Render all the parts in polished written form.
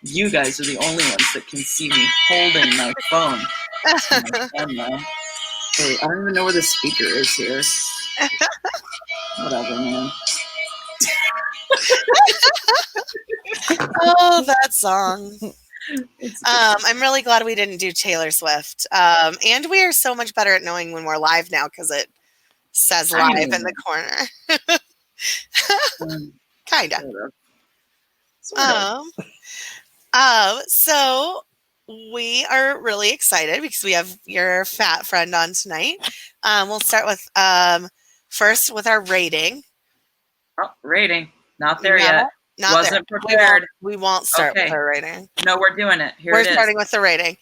You guys are the only ones that can see me holding my phone. My camera. Wait, I don't even know where the speaker is here. Whatever, man. Oh, that song. I'm really glad we didn't do Taylor Swift. And we are so much better at knowing when we're live now because it says live in the corner. Kinda. So we are really excited because we have your fat friend on tonight. We'll start with first with our rating. Oh, rating. Not there yet. Wasn't prepared. We won't start with our rating. No, we're doing it. We're starting with the rating.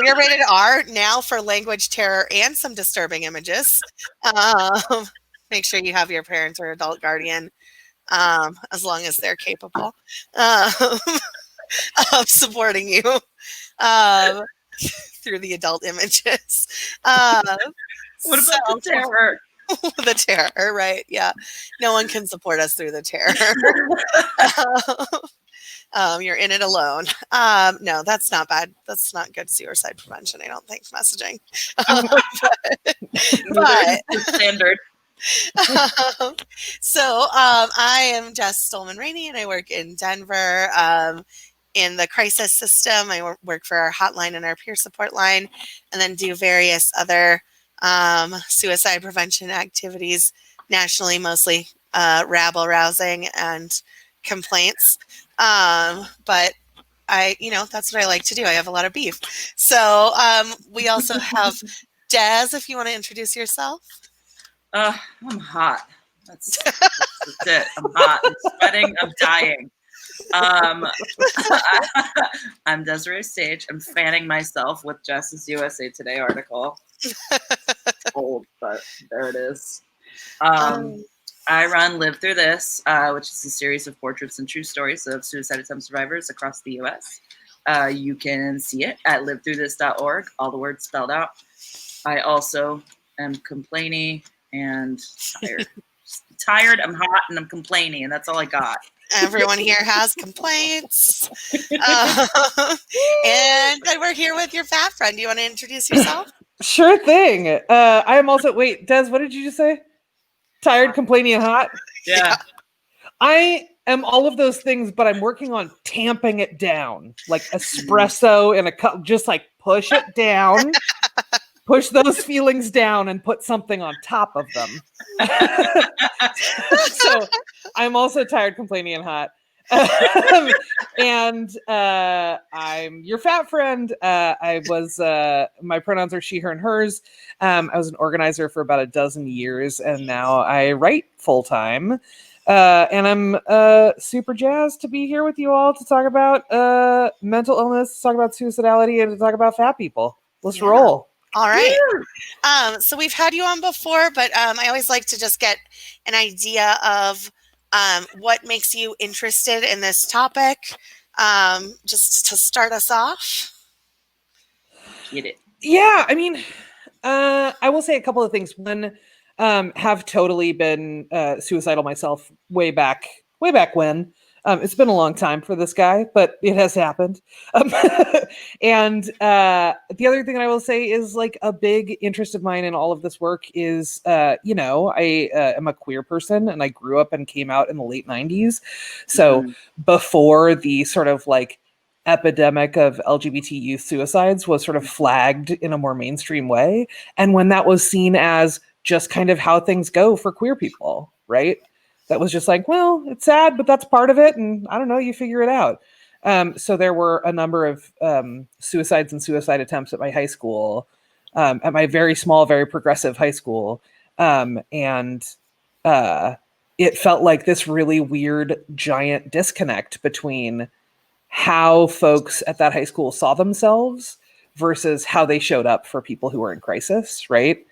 We are rated R now for language, terror, and some disturbing images. Make sure you have your parents or adult guardian, as long as they're capable of supporting you through the adult images. What about the terror? The terror, right? Yeah. No one can support us through the terror. You're in it alone. No, that's not bad. That's not good suicide prevention, I don't think, messaging. But standard. So I am Jess Stohlmann-Rainey, and I work in Denver in the crisis system. I work for our hotline and our peer support line, and then do various other suicide prevention activities nationally, mostly rabble rousing and complaints. But that's what I like to do. I have a lot of beef. So we also have Des, if you want to introduce yourself. I'm hot. That's it. I'm hot. I'm sweating. I'm dying. I'm Dese'Rae Sage. I'm fanning myself with Jess's USA Today article. Old, but there it is. I run Live Through This, which is a series of portraits and true stories of suicide attempt survivors across the U.S. You can see it at livethroughthis.org, all the words spelled out. I also am complaining and tired. Tired, I'm hot, and I'm complaining, and that's all I got. Everyone here has complaints. And we're here with your fat friend. Do you want to introduce yourself? Sure thing. I am also, wait, Des, what did you just say? Tired, complaining, and hot? Yeah. I am all of those things, but I'm working on tamping it down. Like espresso in a cup, just like push it down. Push those feelings down and put something on top of them. So I'm also tired, complaining, and hot. And I'm your fat friend. I was, my pronouns are she, her, and hers. I was an organizer for about 12 years, and now I write full time. And I'm super jazzed to be here with you all to talk about mental illness, to talk about suicidality, and to talk about fat people. Let's roll. All right. So we've had you on before, but I always like to just get an idea of what makes you interested in this topic, just to start us off. Get it. Yeah, I mean, I will say a couple of things. One, have totally been suicidal myself way back when. It's been a long time for this guy, but it has happened. And the other thing I will say is like a big interest of mine in all of this work is, I am a queer person and I grew up and came out in the late 90s. So before the sort of like epidemic of LGBT youth suicides was sort of flagged in a more mainstream way. And when that was seen as just kind of how things go for queer people, right? That was just like, well, it's sad, but that's part of it. And I don't know, you figure it out. So there were a number of suicides and suicide attempts at my high school, at my very small, very progressive high school. And it felt like this really weird, giant disconnect between how folks at that high school saw themselves versus how they showed up for people who were in crisis, right?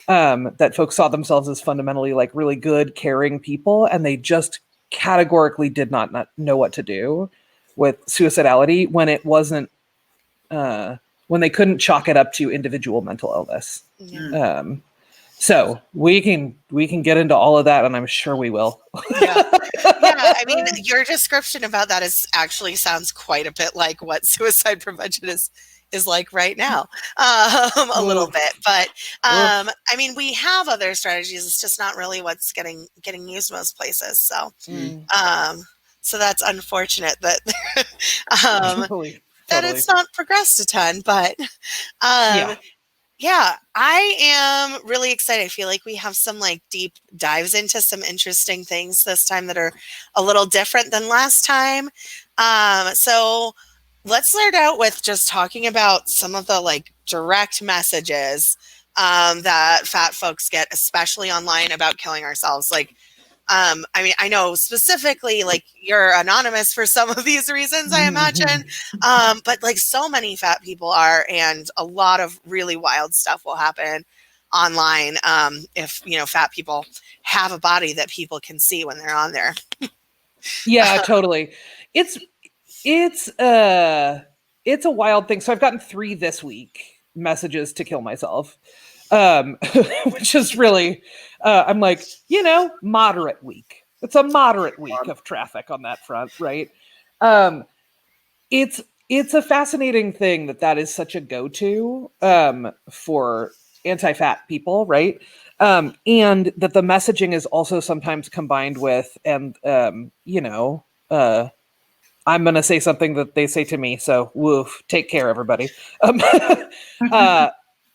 That folks saw themselves as fundamentally like really good, caring people, and they just categorically did not know what to do with suicidality when it wasn't, when they couldn't chalk it up to individual mental illness. So we can get into all of that, and I'm sure we will. Yeah. I mean, your description about that sounds quite a bit like what suicide prevention is like right now, a little bit. But I mean, we have other strategies. It's just not really what's getting used most places. So, so that's unfortunate that Totally. that it's not progressed a ton. But yeah, I am really excited. I feel like we have some like deep dives into some interesting things this time that are a little different than last time. So let's start out with just talking about some of the like direct messages that fat folks get, especially online, about killing ourselves. Like, I mean, I know specifically like you're anonymous for some of these reasons, I imagine. But like so many fat people are, and a lot of really wild stuff will happen online if, you know, fat people have a body that people can see when they're on there. Yeah, totally. It's a wild thing. So I've gotten 3 this week messages to kill myself. Which is really, I'm like, you know, moderate week. It's a moderate week of traffic on that front, right? It's a fascinating thing that is such a go-to for anti-fat people, right? And that the messaging is also sometimes combined with, and you know, I'm going to say something that they say to me. So, woof, take care, everybody.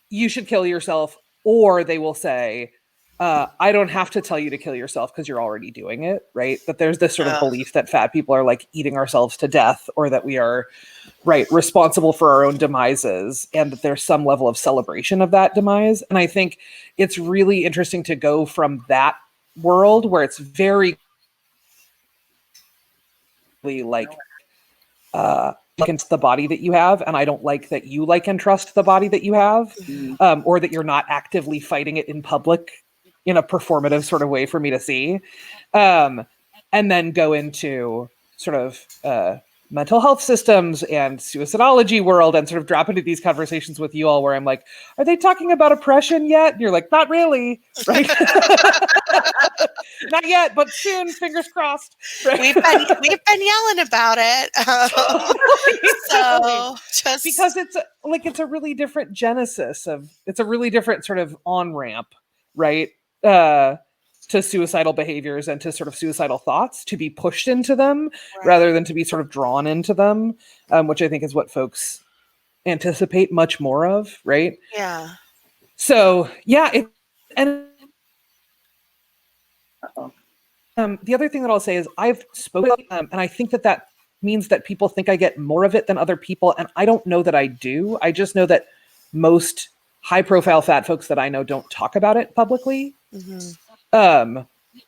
You should kill yourself. Or they will say, I don't have to tell you to kill yourself because you're already doing it, right? That there's this sort of belief that fat people are like eating ourselves to death, or that we are, right, responsible for our own demises, and that there's some level of celebration of that demise. And I think it's really interesting to go from that world where it's very like against the body that you have, and I don't like that you like and trust the body that you have, or that you're not actively fighting it in public in a performative sort of way for me to see, and then go into sort of mental health systems and suicidology world, and sort of drop into these conversations with you all where I'm like, are they talking about oppression yet? And you're like, not really, right? Not yet, but soon, fingers crossed. Right? We've been yelling about it. So just because it's a really different genesis it's a really different sort of on-ramp, right? To suicidal behaviors and to sort of suicidal thoughts, to be pushed into them rather than to be sort of drawn into them, which I think is what folks anticipate much more of, right? Yeah. So yeah, the other thing that I'll say is I've spoken, and I think that means that people think I get more of it than other people, and I don't know that I do. I just know that most high-profile fat folks that I know don't talk about it publicly.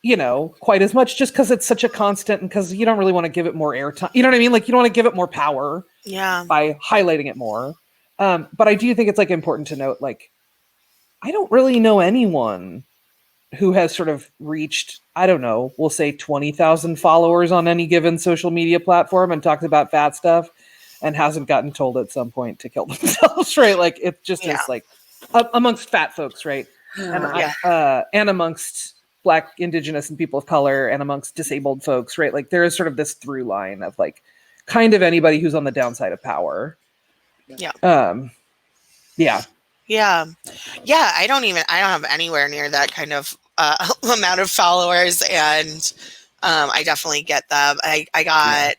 You know, quite as much, just because it's such a constant, and because you don't really want to give it more airtime. You know what I mean? Like, you don't want to give it more power by highlighting it more. But I do think it's like important to note, like, I don't really know anyone who has sort of reached, I don't know, we'll say 20,000 followers on any given social media platform and talks about fat stuff and hasn't gotten told at some point to kill themselves, right? Like, it just is like amongst fat folks, right? And amongst Black, Indigenous, and people of color, and amongst disabled folks, right? Like, there is sort of this through line of like kind of anybody who's on the downside of power. Yeah. I don't have anywhere near that kind of amount of followers, and I definitely get them. I got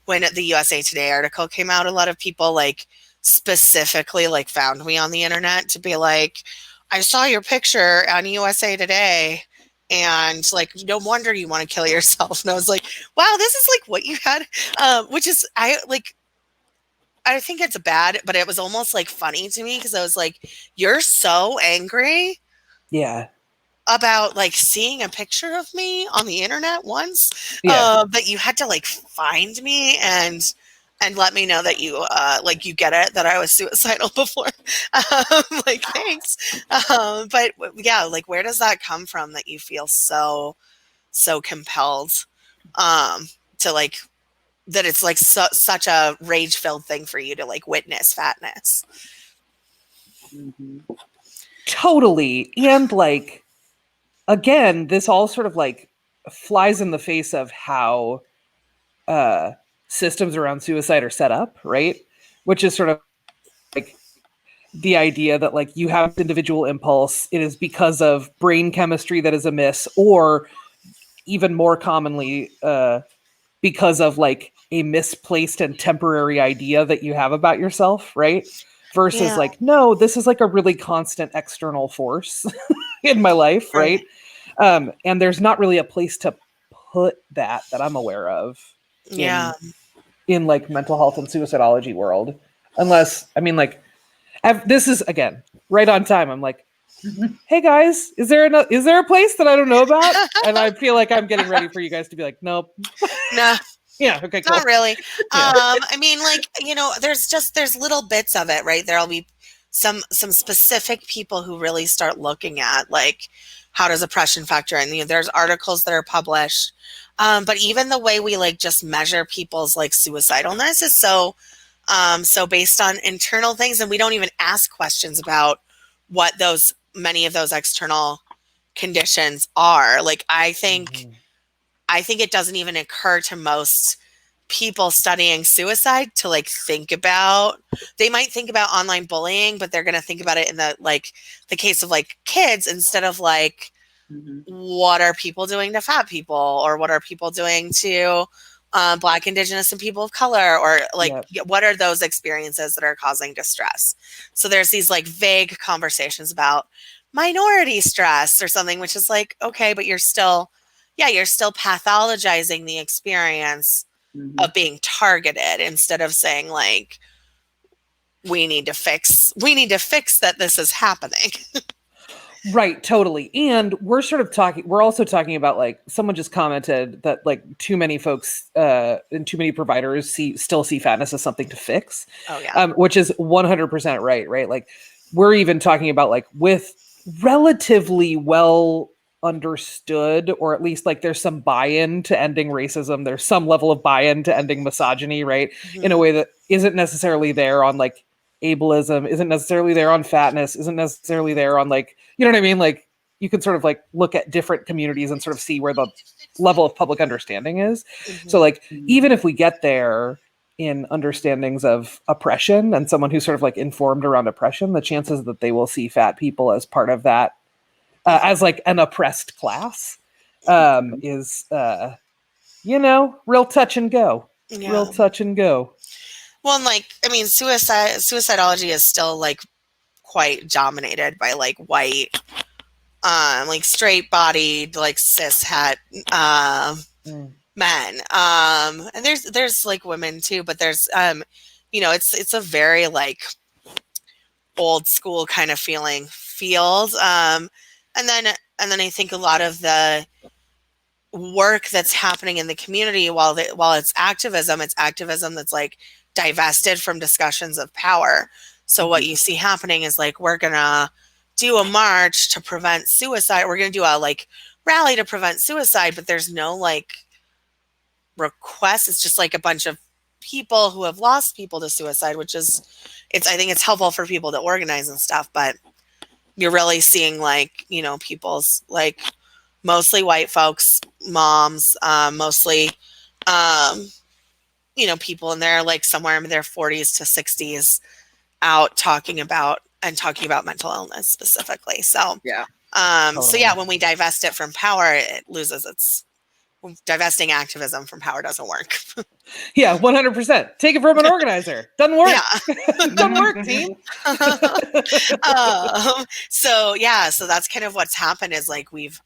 when the USA Today article came out, a lot of people like specifically like found me on the internet to be like, I saw your picture on USA Today, and like, no wonder you want to kill yourself. And I was like, wow, this is like what you had, which is I think it's bad, but it was almost like funny to me because I was like, you're so angry. Yeah. About like seeing a picture of me on the internet once, that you had to like find me and let me know that you like you get it, that I was suicidal before. Like, thanks. But yeah, like, where does that come from that you feel so compelled to like, that it's like such a rage-filled thing for you to like witness fatness? Totally. And like, again, this all sort of like flies in the face of how systems around suicide are set up, right? Which is sort of like the idea that like you have individual impulse, it is because of brain chemistry that is amiss, or even more commonly, because of like a misplaced and temporary idea that you have about yourself, right? Versus like, no, this is like a really constant external force in my life, right? And there's not really a place to put that I'm aware of in like mental health and suicidology world. Unless, I mean, like, this is again right on time. I'm like, hey guys, is there a place that I don't know about? And I feel like I'm getting ready for you guys to be like, nope. No. Yeah, okay, cool. Not really. I mean, like, you know, there's little bits of it, right? There'll be some specific people who really start looking at like how does oppression factor in. You know, there's articles that are published. But even the way we like just measure people's like suicidalness is so based on internal things, and we don't even ask questions about what many of those external conditions are. Like I think it doesn't even occur to most people studying suicide to like think about. They might think about online bullying, but they're going to think about it in the case of like kids instead of like what are people doing to fat people, or what are people doing to Black, Indigenous, and people of color, or like what are those experiences that are causing distress. So there's these like vague conversations about minority stress or something, which is like, okay, but you're still pathologizing the experience of being targeted instead of saying like, we need to fix that this is happening. Right, totally. And we're also talking about like, someone just commented that like too many folks and too many providers still see fatness as something to fix. Oh yeah. Which is 100% right? Like we're even talking about like with relatively well understood, or at least like there's some buy-in to ending racism, there's some level of buy-in to ending misogyny, right? In a way that isn't necessarily there on like ableism, isn't necessarily there on fatness, isn't necessarily there on like, you know what I mean? Like you can sort of like look at different communities and sort of see where the level of public understanding is. So like, even if we get there in understandings of oppression and someone who's sort of like informed around oppression, the chances that they will see fat people as part of that, as like an oppressed class, is, real touch and go. Real touch and go. Well, and like, I mean, suicidology is still like quite dominated by like white, like straight bodied, like cis het men. And there's like women too, but there's it's a very like old school kind of field. And then I think a lot of the work that's happening in the community, while it's activism that's like divested from discussions of power. So what you see happening is like, we're gonna do a march to prevent suicide. We're gonna do a like rally to prevent suicide, but there's no like request. It's just like a bunch of people who have lost people to suicide, which is, I think it's helpful for people to organize and stuff, but you're really seeing like, people's like mostly white folks, moms, mostly, people in there like somewhere in their 40s to 60s out talking about mental illness specifically. So, when we divest it from power, it loses divesting activism from power doesn't work. Yeah, 100%. Take it from an organizer. Doesn't work. Doesn't work, team. So that's kind of what's happened is like we've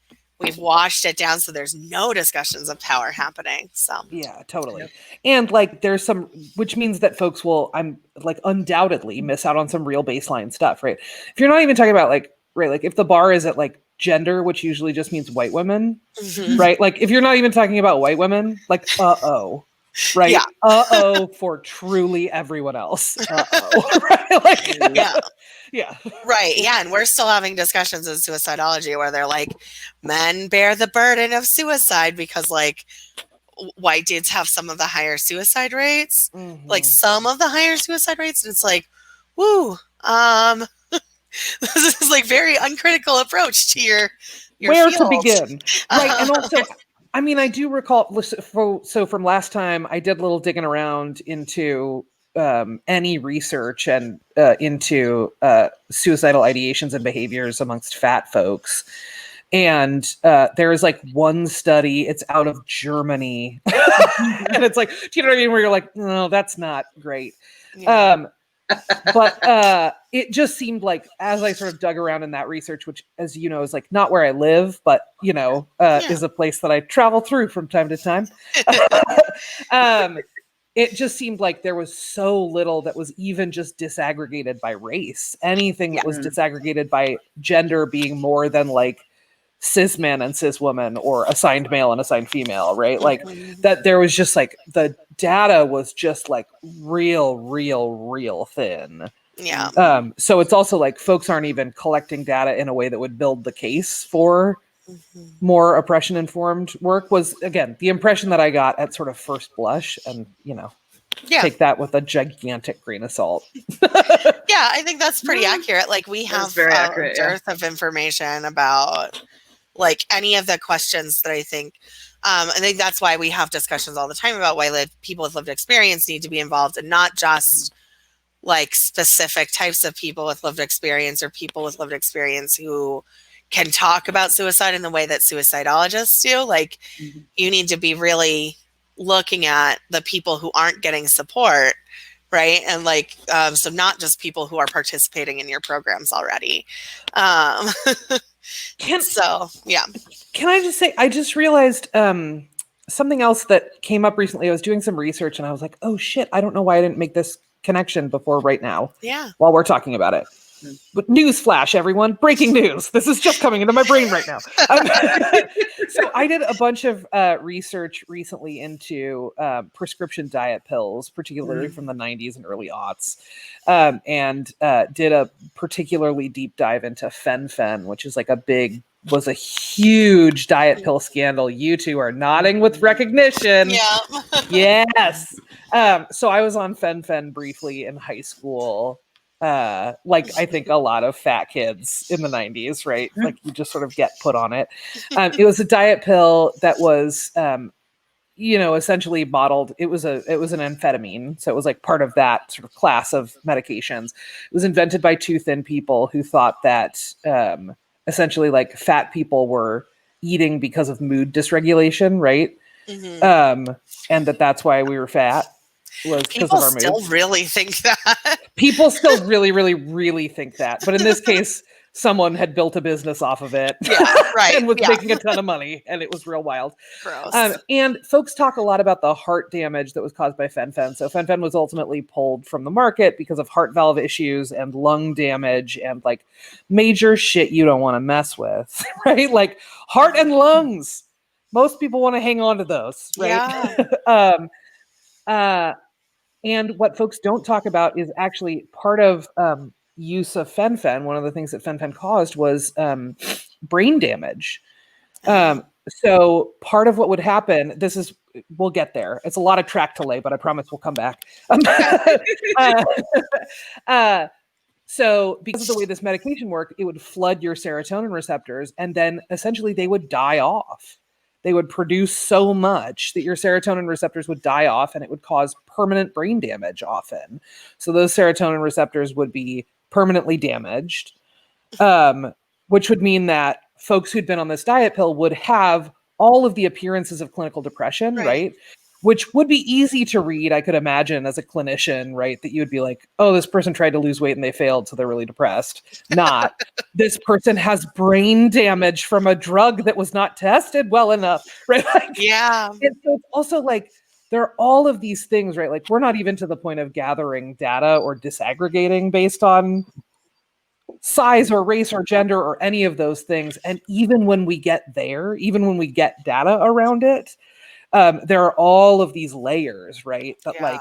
washed it down, so there's no discussions of power happening. So yeah, totally. And like there's some, which means that folks will, I'm like undoubtedly miss out on some real baseline stuff, right? If you're not even talking about like, right, like if the bar is at like gender, which usually just means white women, right? Like if you're not even talking about white women, like right? Yeah. For truly everyone else. Right? Like, yeah. Right. Yeah. And we're still having discussions in suicidology where they're like, men bear the burden of suicide because like white dudes have some of the higher suicide rates, like some of the higher suicide rates. And it's like, woo, This is like very uncritical approach to your where field. to begin, right? And also, I mean, I do recall. So from last time, I did a little digging around into any research and into suicidal ideations and behaviors amongst fat folks. And there is like one study, it's out of Germany. And it's like, do you know what I mean? Where you're like, no, that's not great. Yeah. But it just seemed like, as I sort of dug around in that research, which, as you know, is like not where I live, but, you know, is a place that I travel through from time to time. It just seemed like there was so little that was even just disaggregated by race. Anything that was disaggregated by gender being more than like cis man and cis woman, or assigned male and assigned female, right? Like that there was just like the data was just like real thin. Yeah. So it's also like folks aren't even collecting data in a way that would build the case for more oppression informed work, was again the impression that I got at sort of first blush, and you know, take that with a gigantic grain of salt. Yeah, I think that's pretty accurate. Like we have a dearth of information about like any of the questions that I think that's why we have discussions all the time about why people with lived experience need to be involved, and not just like specific types of people with lived experience or people with lived experience who can talk about suicide in the way that suicidologists do. Like you need to be really looking at the people who aren't getting support, right? And like, so not just people who are participating in your programs already. Can I just say, I just realized something else that came up recently. I was doing some research and I was like, oh shit, I don't know why I didn't make this connection before right now. Yeah. While we're talking about it. But news flash, everyone, breaking news. This is just coming into my brain right now. So I did a bunch of research recently into prescription diet pills, particularly from the 90s and early aughts, and did a particularly deep dive into fen-phen, which is like was a huge diet pill scandal. You two are nodding with recognition. Yeah. Yes. So I was on fen-phen briefly in high school. Like I think a lot of fat kids in the 90s, right? Like you just sort of get put on it. It was a diet pill that was, you know, essentially modeled. It was an amphetamine. So it was like part of that sort of class of medications. It was invented by two thin people who thought that essentially like fat people were eating because of mood dysregulation, right? And that's why we were fat. Was because of our mood. People still really think that. People still really think that. But in this case, someone had built a business off of it. Yeah, right. And was making a ton of money. And it was real wild. Gross. And folks talk a lot about the heart damage that was caused by fen-phen. So fen-phen was ultimately pulled from the market because of heart valve issues and lung damage and like major shit you don't want to mess with. Right? Like heart and lungs. Most people want to hang on to those. Right? Yeah. And what folks don't talk about is actually part of use of fen-phen. One of the things that fen-phen caused was brain damage. So part of what would happen, we'll get there. It's a lot of track to lay, but I promise we'll come back. So because of the way this medication worked, it would flood your serotonin receptors, and then essentially they would die off. They would produce so much that your serotonin receptors would die off, and it would cause permanent brain damage often. So those serotonin receptors would be permanently damaged, which would mean that folks who'd been on this diet pill would have all of the appearances of clinical depression, right? Which would be easy to read, I could imagine, as a clinician, right? That you would be like, oh, this person tried to lose weight and they failed, so they're really depressed. Not, this person has brain damage from a drug that was not tested well enough, right? Like, yeah. So it's also like, there are all of these things, right? Like, we're not even to the point of gathering data or disaggregating based on size or race or gender or any of those things. And even when we get there, even when we get data around it, there are all of these layers, right? That like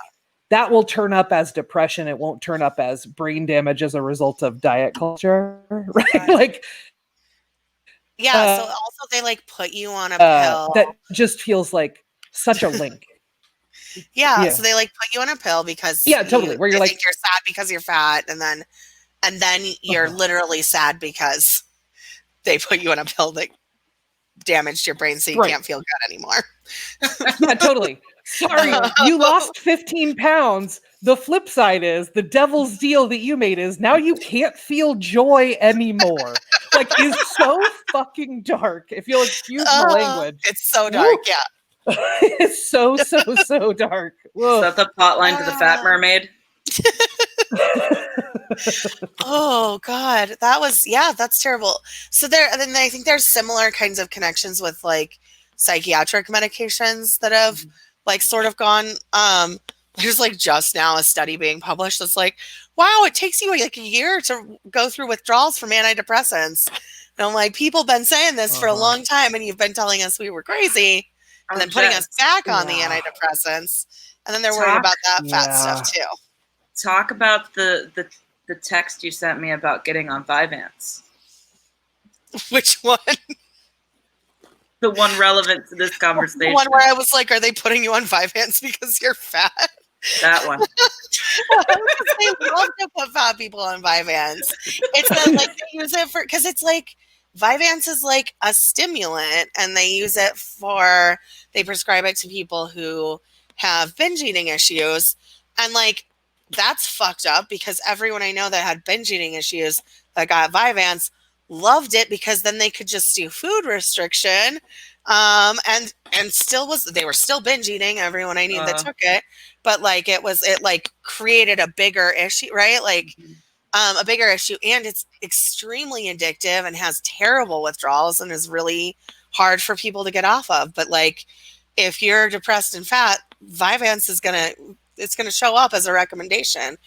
that will turn up as depression. It won't turn up as brain damage as a result of diet culture, right? Like, so also they like put you on a pill that just feels like such a link. So they like put you on a pill because totally. Where you're like, think you're sad because you're fat, and then And then you're literally sad because they put you on a pill that damaged your brain so you can't feel good anymore. Yeah, totally. Sorry, you lost 15 pounds. The flip side is the devil's deal that you made is now you can't feel joy anymore. Like, is so fucking dark. If you'll excuse my language. It's so dark, yeah. It's so dark. Whoa. Is that the plot line to The Fat Mermaid? Oh God, that's terrible. So then I think there's similar kinds of connections with like psychiatric medications that have like sort of gone. There's like just now a study being published that's like, wow, it takes you like a year to go through withdrawals from antidepressants. And I'm like, people been saying this for a long time, and you've been telling us we were crazy, and then putting us back on the antidepressants, and then they're worried about that fat stuff too. Talk about the text you sent me about getting on Vyvanse. Which one? The one relevant to this conversation. The one where I was like, are they putting you on Vyvanse because you're fat? That one. They love to put fat people on Vyvanse. It's like they use it for, because it's like Vyvanse is like a stimulant, and they use it for, they prescribe it to people who have binge eating issues, and like that's fucked up because everyone I know that had binge eating issues that got Vyvanse loved it because then they could just do food restriction, and they were still binge eating. Everyone I knew that took it, but like it like created a bigger issue, right? Like a bigger issue, and it's extremely addictive and has terrible withdrawals and is really hard for people to get off of. But like if you're depressed and fat, Vyvanse is it's gonna show up as a recommendation,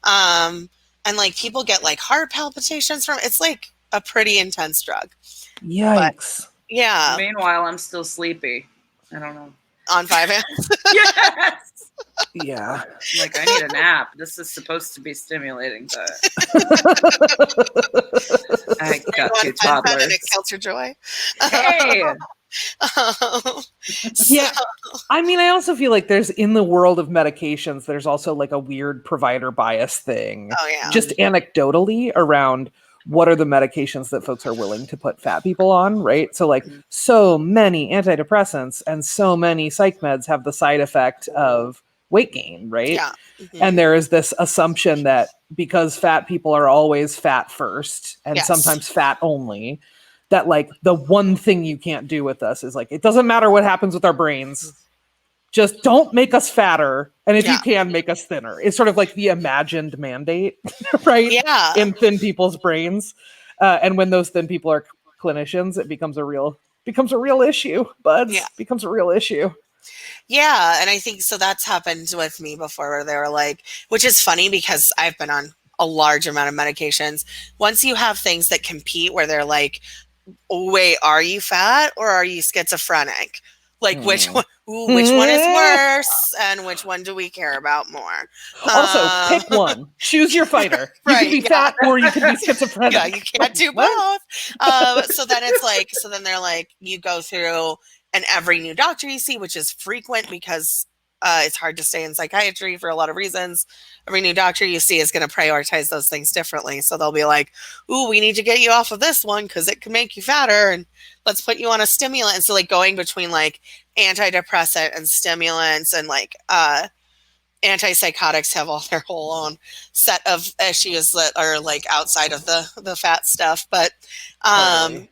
and like people get like heart palpitations from it's like a pretty intense drug. Yikes! But, yeah. Meanwhile, I'm still sleepy. I don't know. On Vyvanse. Yes. Yeah. Like I need a nap. This is supposed to be stimulating, but I got two toddlers. And it kills your joy. Hey. Yeah, I mean, I also feel like there's in the world of medications, there's also like a weird provider bias thing. Oh yeah. Just anecdotally around what are the medications that folks are willing to put fat people on, right? So like so many antidepressants and so many psych meds have the side effect of weight gain, right? Yeah. And there is this assumption that because fat people are always fat first and sometimes fat only, that like the one thing you can't do with us is like, it doesn't matter what happens with our brains. Just don't make us fatter. And if you can, make us thinner. It's sort of like the imagined mandate, right? Yeah. In thin people's brains. And when those thin people are clinicians, it becomes a real issue, buds. Yeah. Becomes a real issue. Yeah. And I think so that's happened with me before where they were like, which is funny because I've been on a large amount of medications. Once you have things that compete where they're like, wait, are you fat or are you schizophrenic? Like which one is worse and which one do we care about more? Also, pick one. Choose your fighter. You can be fat or you can be schizophrenic. Yeah, you can't do both. So then it's like, so then they're like, you go through and every new doctor you see, which is frequent because it's hard to stay in psychiatry for a lot of reasons. Every new doctor you see is going to prioritize those things differently. So they'll be like, ooh, we need to get you off of this one because it can make you fatter and let's put you on a stimulant. And so like going between like antidepressant and stimulants and like antipsychotics have all their whole own set of issues that are like outside of the fat stuff. But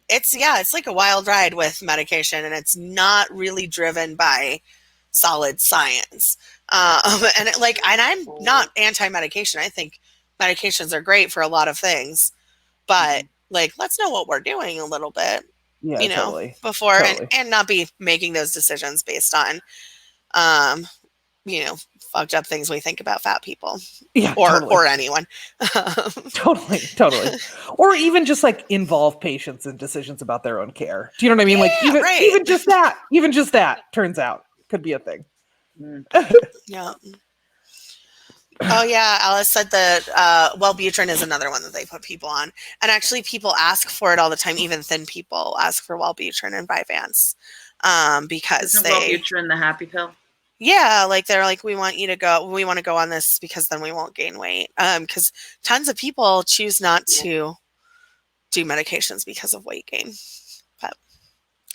it's like a wild ride with medication and it's not really driven by solid science. And I'm not anti-medication. I think medications are great for a lot of things, but like, let's know what we're doing a little bit, before and not be making those decisions based on, fucked up things we think about fat people or anyone. Totally. Or even just like involve patients in decisions about their own care. Do you know what I mean? Even just that turns out could be a thing. Yeah. Oh yeah, Alice said that Wellbutrin is another one that they put people on, and actually people ask for it all the time. Even thin people ask for Wellbutrin and Vyvanse because Isn't Wellbutrin the happy pill? Yeah, like they're like, we want to go on this because then we won't gain weight. Because tons of people choose not to do medications because of weight gain. But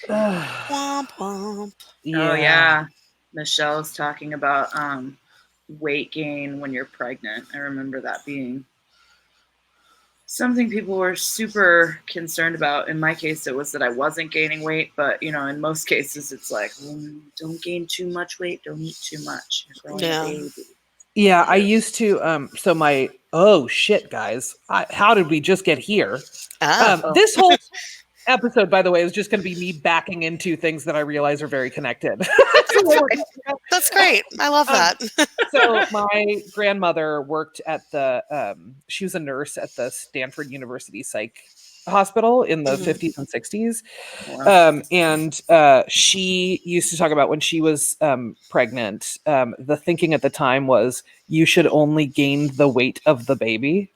womp womp. Oh yeah, Michelle's talking about weight gain when you're pregnant. I remember that being something people were super concerned about. In my case, it was that I wasn't gaining weight, but in most cases, it's like, don't gain too much weight, don't eat too much. You're growing a baby. Yeah, I used to. So my shit, guys, how did we just get here? This whole episode, by the way, is just going to be me backing into things that I realize are very connected. That's great. I love that. So my grandmother worked at she was a nurse at the Stanford University Psych Hospital in the 50s and 60s. Wow. And she used to talk about when she was pregnant, the thinking at the time was you should only gain the weight of the baby.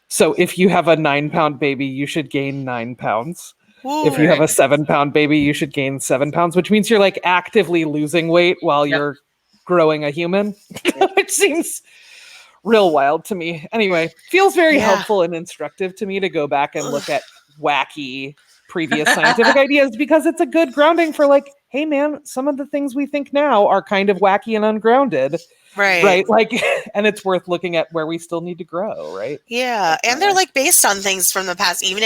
So if you have a 9-pound baby, you should gain 9 pounds. Ooh. If you have a 7-pound baby, you should gain 7 pounds, which means you're like actively losing weight while you're growing a human, which seems real wild to me. Anyway, feels very helpful and instructive to me to go back and look at wacky previous scientific ideas, because it's a good grounding for like, hey man, some of the things we think now are kind of wacky and ungrounded. Right. Like, and it's worth looking at where we still need to grow. Right. Yeah. And they're like based on things from the past. Even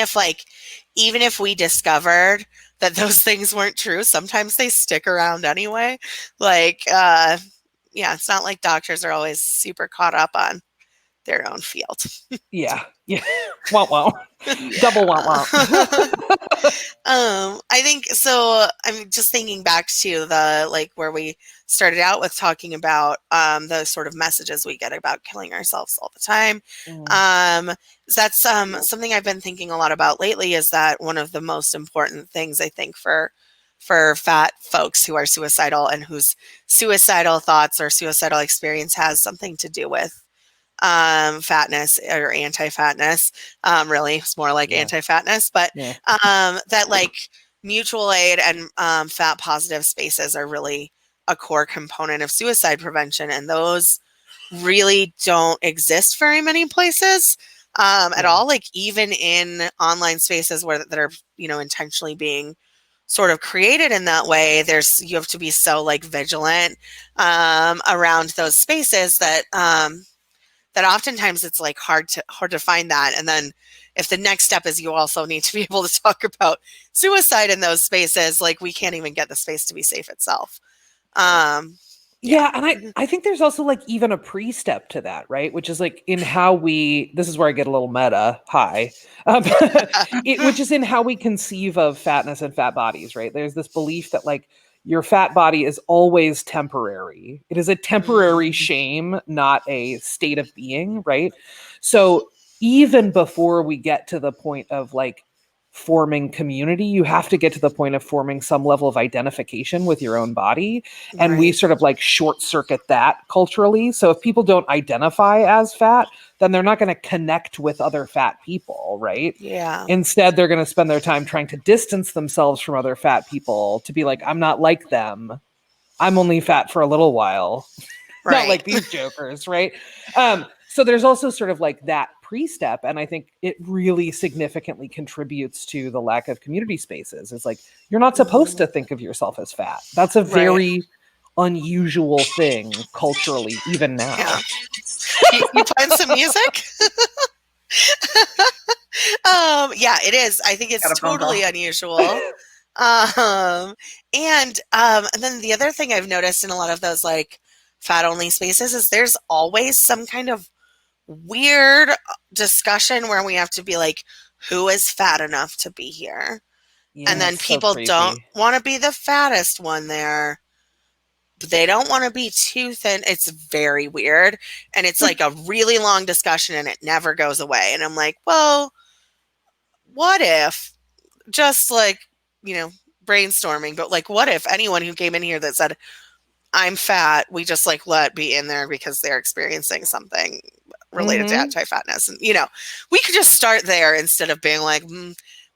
if we discovered that those things weren't true, sometimes they stick around anyway. Like, it's not like doctors are always super caught up on their own field. Yeah. Wow. Double wow. I think so. I'm just thinking back to where we started out with talking about the sort of messages we get about killing ourselves all the time. That's something I've been thinking a lot about lately, is that one of the most important things I think for fat folks who are suicidal and whose suicidal thoughts or suicidal experience has something to do with fatness or anti-fatness. Really, it's more like anti-fatness, but that like mutual aid and fat positive spaces are really a core component of suicide prevention, and those really don't exist very many places at all. Like even in online spaces that are intentionally being sort of created in that way, you have to be so like vigilant around those spaces that oftentimes it's like hard to find that. And then if the next step is you also need to be able to talk about suicide in those spaces, like we can't even get the space to be safe itself. And I think there's also like even a pre-step to that, right? Which is like in how this is where I get a little meta, which is in how we conceive of fatness and fat bodies, right? There's this belief that like your fat body is always temporary. It is a temporary shame, not a state of being, right? So even before we get to the point of like forming community, you have to get to the point of forming some level of identification with your own body. And we sort of like short circuit that culturally. So if people don't identify as fat, then they're not going to connect with other fat people, right? Yeah. Instead, they're going to spend their time trying to distance themselves from other fat people to be like, I'm not like them. I'm only fat for a little while. Not like these jokers, right? So there's also sort of like that pre-step, and I think it really significantly contributes to the lack of community spaces. It's like, you're not supposed to think of yourself as fat. That's a very unusual thing culturally, even now. Yeah. You playing some music? It is. I think it's totally unusual. And then the other thing I've noticed in a lot of those like fat only spaces is there's always some kind of weird discussion where we have to be like, who is fat enough to be here? And then people don't want to be the fattest one there, but they don't want to be too thin. It's very weird. And it's like a really long discussion and it never goes away. And I'm like, well, what if just like, brainstorming, but like, what if anyone who came in here that said, I'm fat, we just like let be in there because they're experiencing something related to anti-fatness. And, we could just start there instead of being like,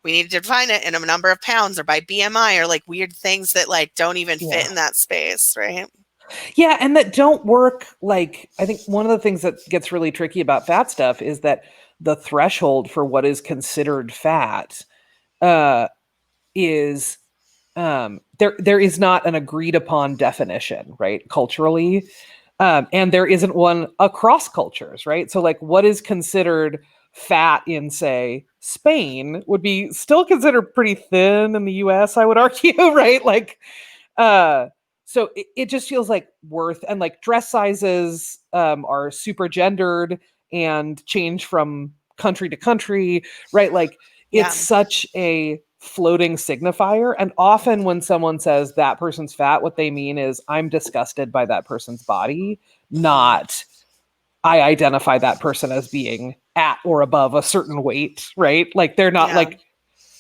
we need to define it in a number of pounds or by BMI or like weird things that like don't even fit in that space. Right. Yeah, and that don't work. Like, I think one of the things that gets really tricky about fat stuff is that the threshold for what is considered fat is there is not an agreed upon definition, right? Culturally. And there isn't one across cultures, right? So, like, what is considered fat in, say, Spain would be still considered pretty thin in the US, I would argue, right? Like, so it just feels like worth, and like dress sizes are super gendered and change from country to country, right? Like, it's such a floating signifier. And often when someone says that person's fat, what they mean is I'm disgusted by that person's body, not I identify that person as being at or above a certain weight, right? Like, they're not like,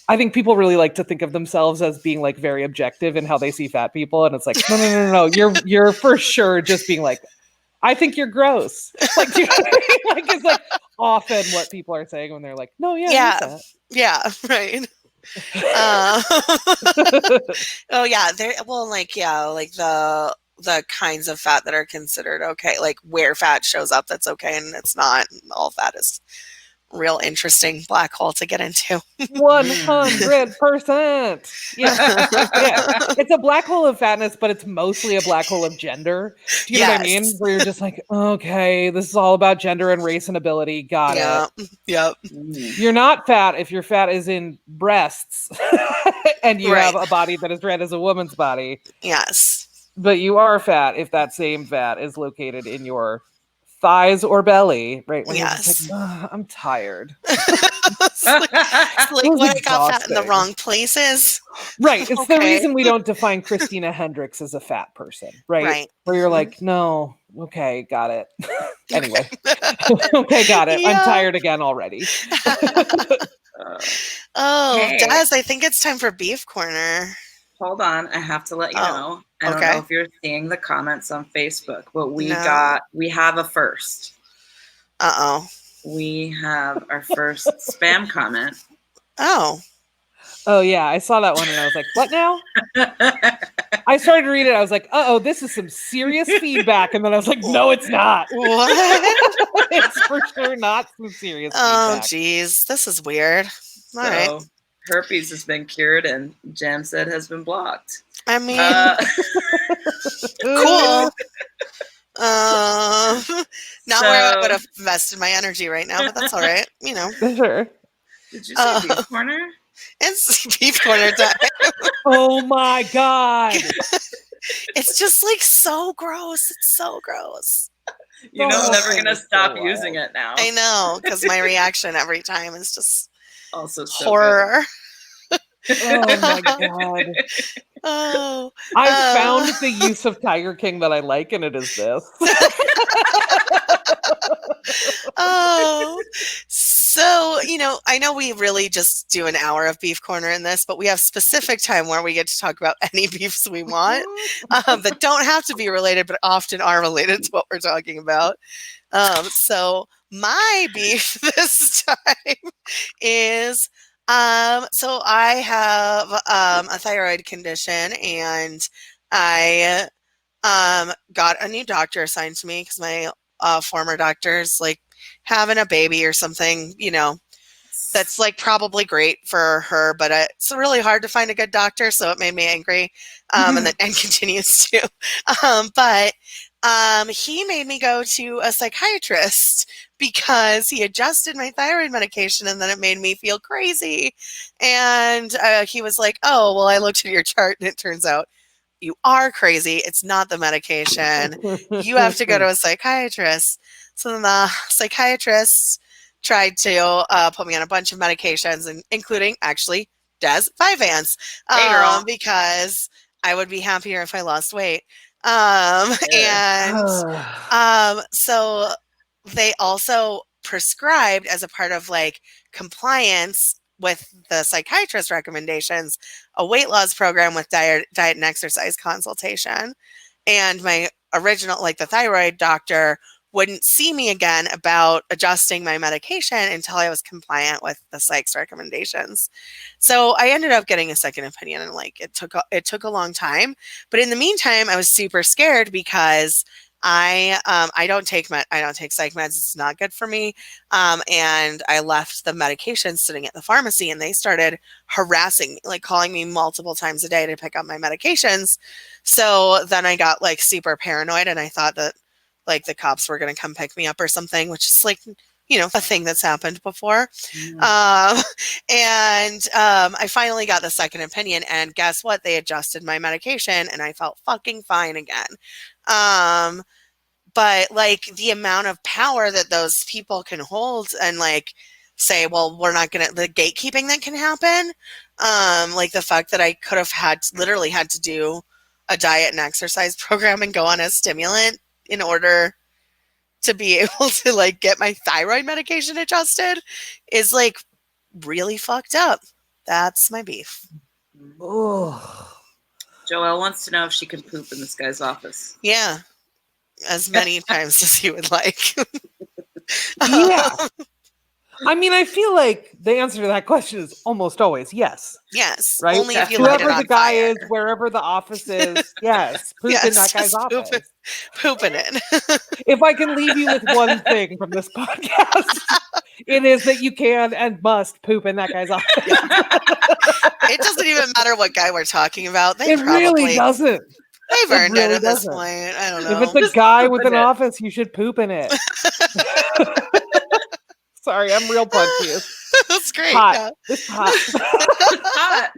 I think people really like to think of themselves as being like very objective in how they see fat people. And it's like, no. You're for sure just being like, I think you're gross. Like, you know what I mean? Like, it's like often what people are saying when they're like, no, yeah, you're fat. Yeah, right. Oh yeah, like the kinds of fat that are considered okay, like where fat shows up that's okay and it's not. All fat is real interesting black hole to get into. 100%. Yeah. It's a black hole of fatness, but it's mostly a black hole of gender. Do you know what I mean? Where you're just like, okay, this is all about gender and race and ability. Got it. Yep. You're not fat if your fat is in breasts and you have a body that is read as a woman's body. Yes. But you are fat if that same fat is located in your thighs or belly, right? When you're just like, I'm tired. It's like when I got fat in the wrong places. Right. It's the reason we don't define Christina Hendricks as a fat person, right? Where you're like, no, okay, got it. Anyway. Okay, got it. I'm tired again already. Des, I think it's time for Beef Corner. Hold on, I have to let you know. I don't know if you're seeing the comments on Facebook, but we have a first. We have our first spam comment. Oh yeah, I saw that one and I was like, what now? I started to read it. I was like, this is some serious feedback. And then I was like, no, it's not. What? It's for sure not some serious feedback. Oh, geez. This is weird. All right. Herpes has been cured and Jam said has been blocked. I mean, cool. Not where I would have invested my energy right now, but that's all right. You know. Sure. Did you say Beef Corner? It's Beef Corner time. Oh my God. It's just like so gross. It's so gross. You know, I'm never going to stop using it now. I know, because my reaction every time is just also so horror. Oh my God. I found the use of Tiger King that I like, and it is this. So, you know, I know we really just do an hour of Beef Corner in this, but we have specific time where we get to talk about any beefs we want that don't have to be related, but often are related to what we're talking about. So my beef this time is, so I have a thyroid condition, and I got a new doctor assigned to me because my former doctor's like having a baby or something, you know, that's like probably great for her, but it's really hard to find a good doctor, so it made me angry, and continues to. But he made me go to a psychiatrist because he adjusted my thyroid medication and then it made me feel crazy. And he was like, oh, well, I looked at your chart and it turns out you are crazy. It's not the medication. You have to go to a psychiatrist. So then the psychiatrist tried to put me on a bunch of medications, and including actually Des Vyvanse, because I would be happier if I lost weight. So they also prescribed, as a part of like compliance with the psychiatrist recommendations, a weight loss program with diet and exercise consultation. And my original, like the thyroid doctor, wouldn't see me again about adjusting my medication until I was compliant with the psych's recommendations. So I ended up getting a second opinion, and like it took a long time. But in the meantime, I was super scared because I don't take psych meds. It's not good for me. And I left the medication sitting at the pharmacy, and they started harassing me, like calling me multiple times a day to pick up my medications. So then I got like super paranoid, and I thought that like the cops were going to come pick me up or something, which is like, you know, a thing that's happened before. I finally got the second opinion, and guess what? They adjusted my medication, and I felt fucking fine again. But like the amount of power that those people can hold and like say, well, we're not going to, the gatekeeping that can happen. Like the fact that I could have literally had to do a diet and exercise program and go on a stimulant in order to be able to like get my thyroid medication adjusted is like really fucked up. That's my beef. Oh. Joelle wants to know if she can poop in this guy's office. Yeah. As many times as he would like. Yeah. I mean, I feel like the answer to that question is almost always yes. Yes. Right? Only if you light it Whoever on the guy fire. is, wherever the office is, yes. Poop in that guy's office. Pooping in. If I can leave you with one thing from this podcast, it is that you can and must poop in that guy's office. It doesn't even matter what guy we're talking about. It really doesn't. They've earned it at this point. I don't know. If it's a guy with an office, you should poop in it. Sorry, I'm real punchy. That's great. Hot. Yeah. It's hot. Hot.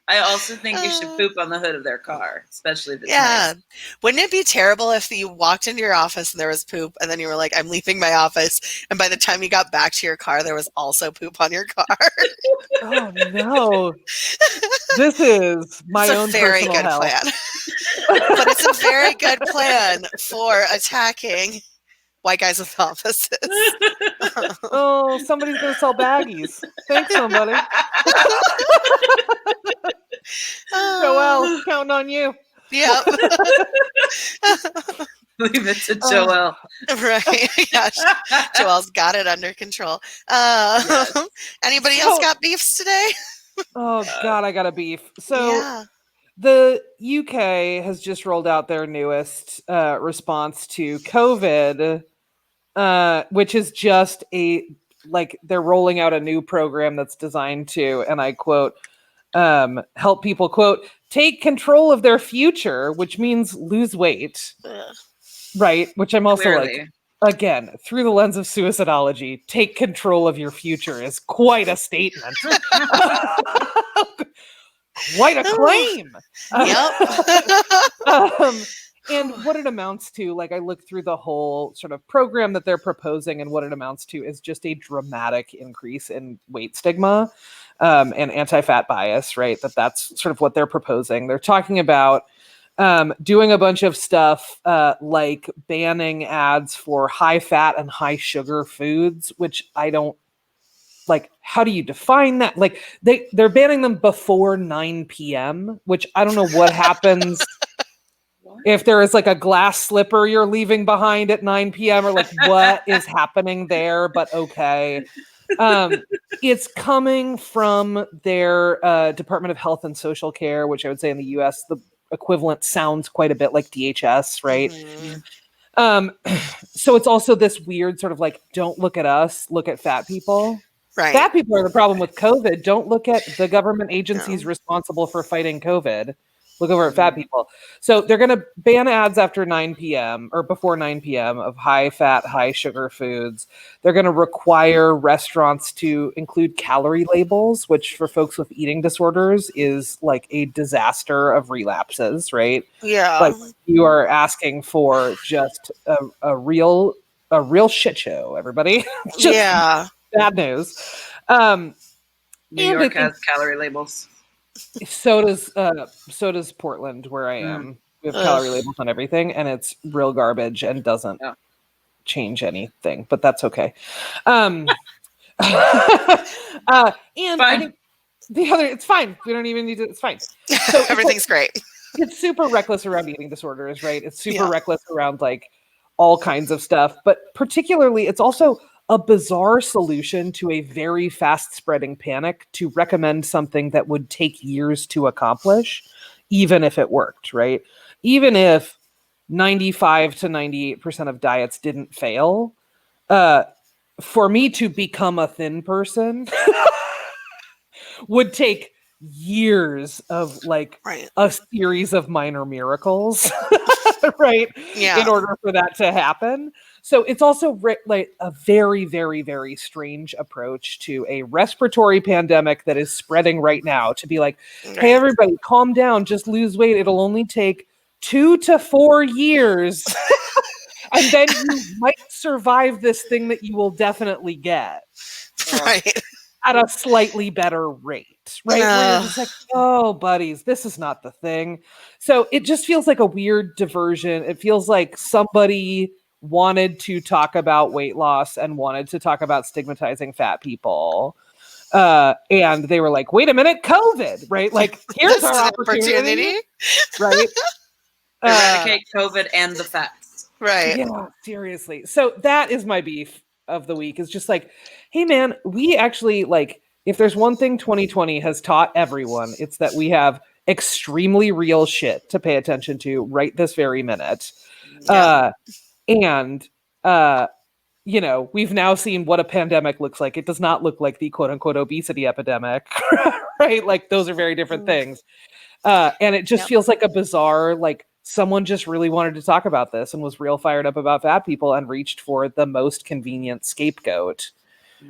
I also think you should poop on the hood of their car, especially if it's nice. Wouldn't it be terrible if you walked into your office and there was poop, and then you were like, I'm leaving my office, and by the time you got back to your car, there was also poop on your car? Oh, no. This is my own very personal good hell. plan. But it's a very good plan for attacking white guys with offices. Oh, somebody's going to sell baggies. Thanks, somebody. Joelle, counting on you. Yep. Leave it to Joelle. Right. Yeah, Joelle's got it under control. Anybody else got beefs today? Oh, God, I got a beef. So the UK has just rolled out their newest response to COVID, which is just they're rolling out a new program that's designed to, and I quote, help people, quote, take control of their future, which means lose weight. Right? Which I'm also like, again, through the lens of suicidology, take control of your future is quite a statement. Quite a claim. Yep. And what it amounts to, like I looked through the whole sort of program that they're proposing, and what it amounts to is just a dramatic increase in weight stigma and anti-fat bias, right? That's sort of what they're proposing. They're talking about doing a bunch of stuff like banning ads for high fat and high sugar foods, which I don't like. How do you define that? Like they're banning them before 9 p.m., which I don't know what happens if there is like a glass slipper you're leaving behind at 9 p.m. or like what is happening there, but okay. It's coming from their Department of Health and Social Care, which I would say in the US, the equivalent sounds quite a bit like DHS, right? Mm-hmm. So it's also this weird sort of like, don't look at us, look at fat people. Right. Fat people are the problem with COVID. Don't look at the government agencies responsible for fighting COVID. Look over at fat people. So they're going to ban ads after 9 p.m. or before 9 p.m. of high fat, high sugar foods. They're going to require restaurants to include calorie labels, which for folks with eating disorders is like a disaster of relapses, right? Yeah. Like you are asking for just a real shit show, everybody. Just bad news. New York has calorie labels. So does Portland, where I am. We have calorie labels on everything, and it's real garbage and doesn't change anything. But that's okay. And I think the other, it's fine. We don't even need to. It's fine. So everything's great. It's super reckless around eating disorders, right? It's super reckless around like all kinds of stuff. But particularly, it's also a bizarre solution to a very fast spreading panic to recommend something that would take years to accomplish, even if it worked, right? Even if 95 to 98% of diets didn't fail, for me to become a thin person would take years of like a series of minor miracles, right? Yeah. In order for that to happen. So it's also like a very, very, very strange approach to a respiratory pandemic that is spreading right now to be like, hey, everybody, calm down, just lose weight. It'll only take 2 to 4 years. And then you might survive this thing that you will definitely get. Right. At a slightly better rate, right? Where you're just like, oh, buddies, this is not the thing. So it just feels like a weird diversion. It feels like somebody wanted to talk about weight loss and wanted to talk about stigmatizing fat people. And they were like, wait a minute, COVID, right? Like, here's our opportunity. Right? Eradicate COVID and the fats. Right. Yeah, seriously. So that is my beef of the week, is just like, hey man, we actually, like, if there's one thing 2020 has taught everyone, it's that we have extremely real shit to pay attention to right this very minute. Yeah. You know, we've now seen what a pandemic looks like. It does not look like the quote unquote obesity epidemic, right? Like, those are very different things. And it just feels like a bizarre, like, someone just really wanted to talk about this and was real fired up about fat people and reached for the most convenient scapegoat,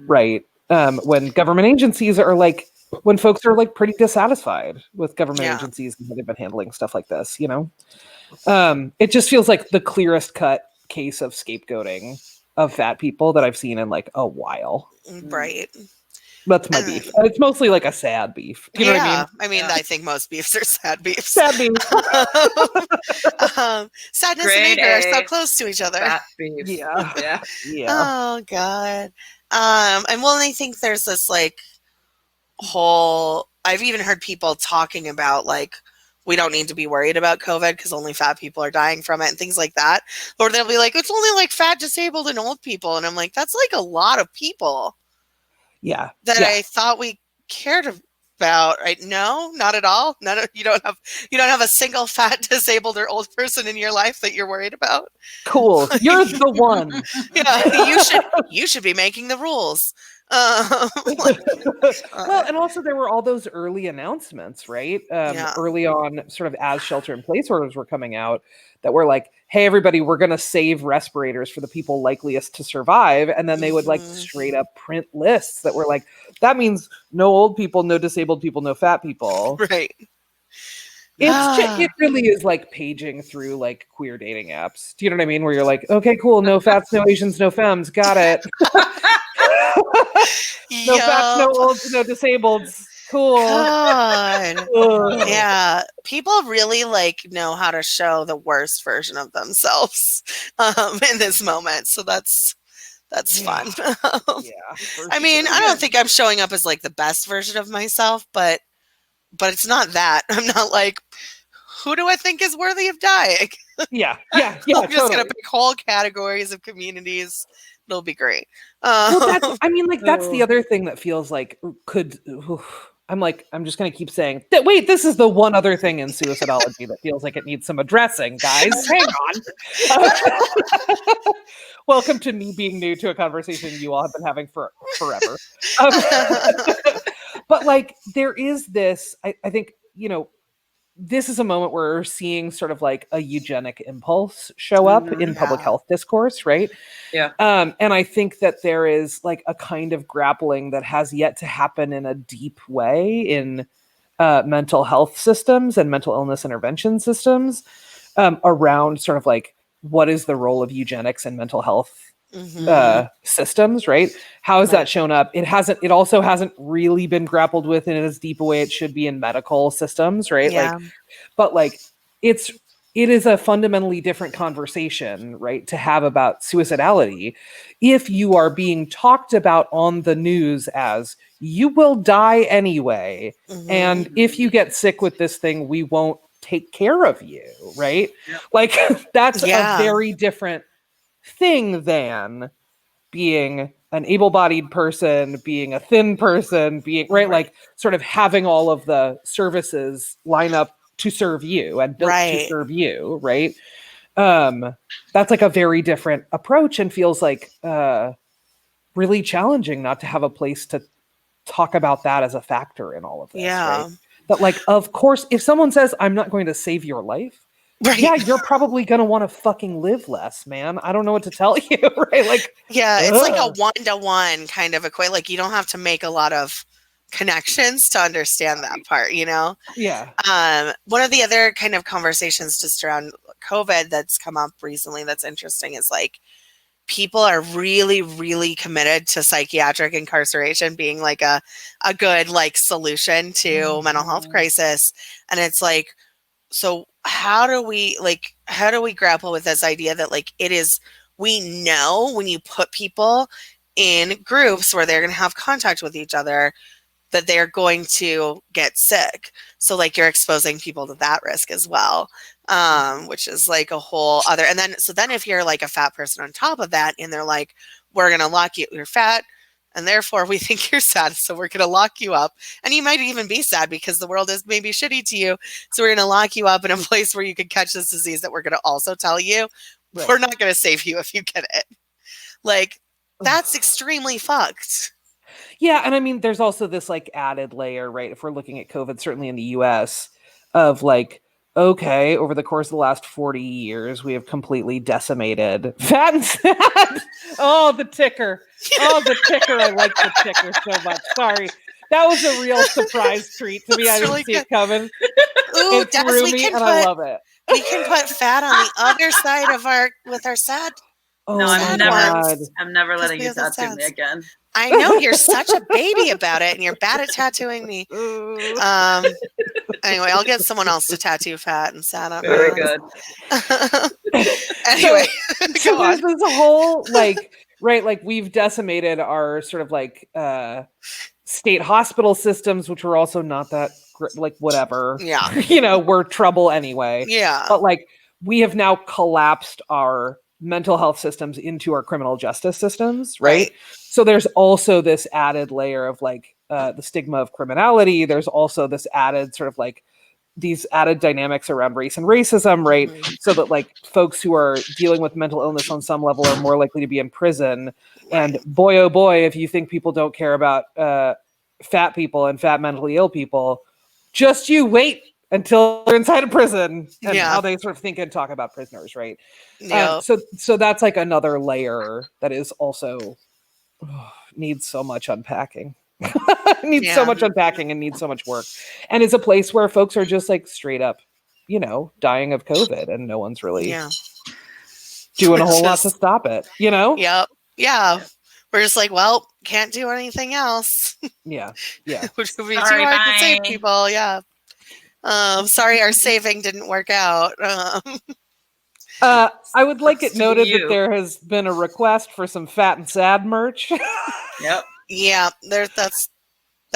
right? When government agencies are like, when folks are like pretty dissatisfied with government agencies and how they've been handling stuff like this, you know? It just feels like the clearest cut case of scapegoating of fat people that I've seen in like a while. Right. That's my beef. And it's mostly like a sad beef. Do you know what I mean? I think most beefs are sad beefs. Sad beef. Sadness and anger are so close to each other. Fat beef. Yeah. Oh God. And I think there's this like whole, I've even heard people talking about like, we don't need to be worried about COVID because only fat people are dying from it and things like that. Or they'll be like, it's only like fat, disabled, and old people. And I'm like, that's like a lot of people. Yeah. That I thought we cared about. Right? No, not at all. You don't have a single fat, disabled, or old person in your life that you're worried about. Cool. You're the one. Yeah, you should be making the rules. Well, and also there were all those early announcements, right? Early on, sort of as shelter-in-place orders were coming out, that were like, hey, everybody, we're going to save respirators for the people likeliest to survive. And then they would like straight up print lists that were like, that means no old people, no disabled people, no fat people. Right. It really is like paging through like queer dating apps. Do you know what I mean? Where you're like, okay, cool. No fats, no Asians, no femmes. Got it. No fats, no olds, no disableds. Cool. God. Yeah. People really like know how to show the worst version of themselves in this moment. So that's fun. I mean, I don't think I'm showing up as like the best version of myself, but it's not that. I'm not like, who do I think is worthy of dying? Yeah. I'm just going to pick whole categories of communities. It'll be great. Well, that's the other thing that feels like I'm just going to keep saying that. Wait, this is the one other thing in suicidology that feels like it needs some addressing, guys. Hang on. Welcome to me being new to a conversation you all have been having for forever. But like, there is this, I think, you know, this is a moment where we're seeing sort of like a eugenic impulse show up in public health discourse, right? Yeah. And I think that there is like a kind of grappling that has yet to happen in a deep way in mental health systems and mental illness intervention systems around sort of like, what is the role of eugenics in mental health systems, right? How has that shown up? It also hasn't really been grappled with in as deep a way it should be in medical systems, right? Yeah. It is a fundamentally different conversation, right, to have about suicidality if you are being talked about on the news as you will die anyway, and if you get sick with this thing, we won't take care of you, right? Like, that's a very different thing than being an able-bodied person, being a thin person, being right, like sort of having all of the services line up to serve you and built to serve you, right? That's like a very different approach and feels like really challenging not to have a place to talk about that as a factor in all of this. Right? But like, of course, if someone says, I'm not going to save your life, yeah, you're probably going to want to fucking live less, man. I don't know what to tell you, right? Like, it's like a one-to-one kind of equation. Like, you don't have to make a lot of connections to understand that part, you know? Yeah. One of the other kind of conversations just around COVID that's come up recently that's interesting is like, people are really, really committed to psychiatric incarceration being like a good like solution to mental health crisis. And it's like, so how do we grapple with this idea that like we know when you put people in groups where they're going to have contact with each other that they're going to get sick. So like you're exposing people to that risk as well. Which is like a whole other, and then if you're like a fat person on top of that and they're like, we're going to lock you, you're fat and therefore we think you're sad. So we're going to lock you up, and you might even be sad because the world is maybe shitty to you. So we're going to lock you up in a place where you could catch this disease that we're going to also tell you, we're not going to save you if you get it. Like that's extremely fucked. Yeah. And I mean, there's also this like added layer, right? If we're looking at COVID, certainly in the US, of like, okay, over the course of the last 40 years, we have completely decimated fat and sad. Oh, the ticker. I like the ticker so much. Sorry. That was a real surprise treat to me. I didn't see it coming. Ooh, it threw me, and I love it. We can put fat on the other side of our sad. Oh, no, I'm never letting you tattoo me again. I know you're such a baby about it, and you're bad at tattooing me. Anyway, I'll get someone else to tattoo fat and sad on. Very good. Anyway, so there's this whole like, right, like we've decimated our sort of like state hospital systems, which were also not that like whatever. Yeah, you know, we're trouble anyway. Yeah, but like we have now collapsed our mental health systems into our criminal justice systems, right? So there's also this added layer of like the stigma of criminality. There's also this added sort of like these added dynamics around race and racism, right? So that like folks who are dealing with mental illness on some level are more likely to be in prison. And boy, oh boy, if you think people don't care about fat people and fat mentally ill people, just you wait until they're inside a prison and how they sort of think and talk about prisoners, right? So that's like another layer that is also needs so much unpacking. needs so much unpacking and needs so much work. And it's a place where folks are just like straight up, you know, dying of COVID and no one's really doing a whole lot to stop it, you know? Yep. Yeah. We're just like, well, can't do anything else. Yeah. Which would be too hard to save people. Yeah. Sorry, our saving didn't work out. I would like it noted that there has been a request for some fat and sad merch. Yep. Yeah, that's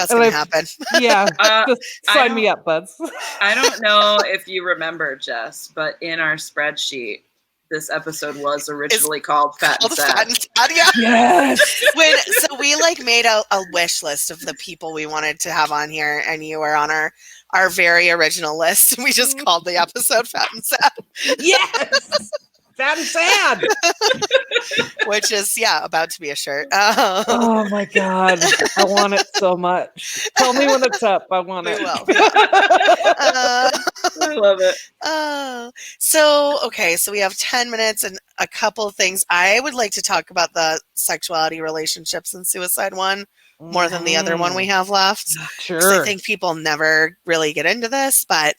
gonna happen. Yeah, just sign me up, buds. I don't know if you remember, Jess, but in our spreadsheet, this episode was originally called Fat and Sad. Yes. So we like made a wish list of the people we wanted to have on here, and you were on our very original list. We just called the episode Fat and Sad. Yes. Fat and Sad. Which is, about to be a shirt. Oh my God. I want it so much. Tell me when it's up. I want it. I love it. So we have 10 minutes and a couple of things. I would like to talk about the sexuality, relationships, and suicide one more than the other one we have left. Sure. I think people never really get into this, but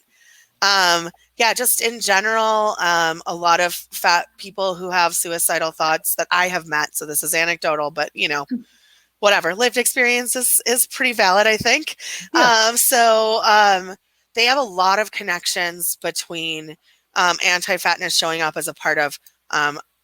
just in general, a lot of fat people who have suicidal thoughts that I have met, so this is anecdotal, but you know, whatever, lived experience is pretty valid, I think. They have a lot of connections between anti-fatness showing up as a part of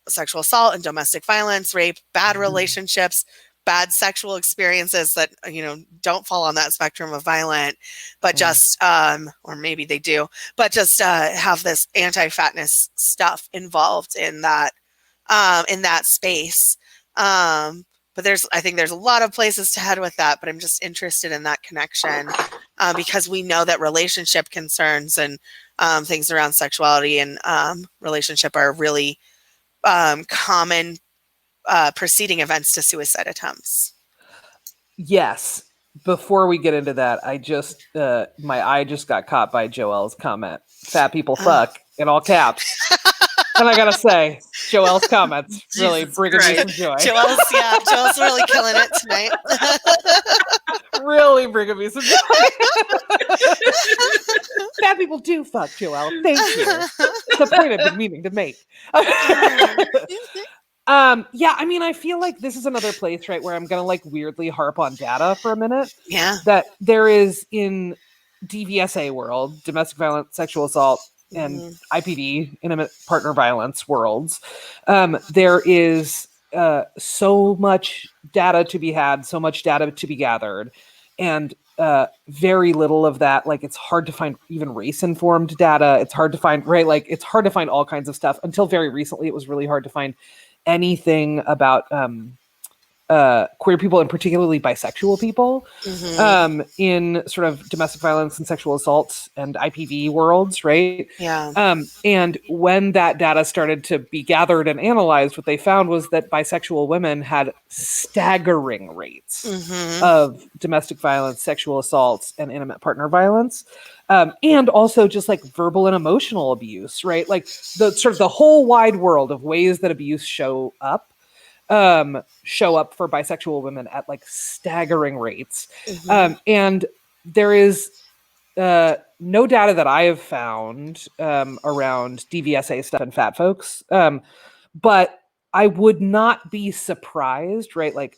sexual assault and domestic violence, rape, bad relationships, bad sexual experiences that, you know, don't fall on that spectrum of violent, but just, or maybe they do, but just have this anti-fatness stuff involved in that in that space. But I think there's a lot of places to head with that, but I'm just interested in that connection because we know that relationship concerns and things around sexuality and relationship are really common preceding events to suicide attempts. Yes. Before we get into that, my eye just got caught by Joelle's comment. Fat people fuck in all caps. And I gotta say, Joelle's comments really bringing me some joy. Joelle's really killing it tonight. Really bringing me some joy. Fat people do fuck, Joelle. Thank you. The point I've been meaning to make. I mean, I feel like this is another place, right, where I'm gonna like weirdly harp on data for a minute. Yeah. That there is in DVSA world, domestic violence, sexual assault, and IPV, intimate partner violence worlds, there is so much data to be had, so much data to be gathered, and very little of that. Like, it's hard to find even race-informed data. It's hard to find, right? Like, it's hard to find all kinds of stuff. Until very recently, it was really hard to find anything about queer people and particularly bisexual people in sort of domestic violence and sexual assault and IPV worlds, right? Yeah. And when that data started to be gathered and analyzed, what they found was that bisexual women had staggering rates of domestic violence, sexual assaults, and intimate partner violence. And also just like verbal and emotional abuse, right? Like the sort of the whole wide world of ways that abuse show up for bisexual women at like staggering rates. And there is no data that I have found around DVSA stuff and fat folks. But I would not be surprised, right? Like,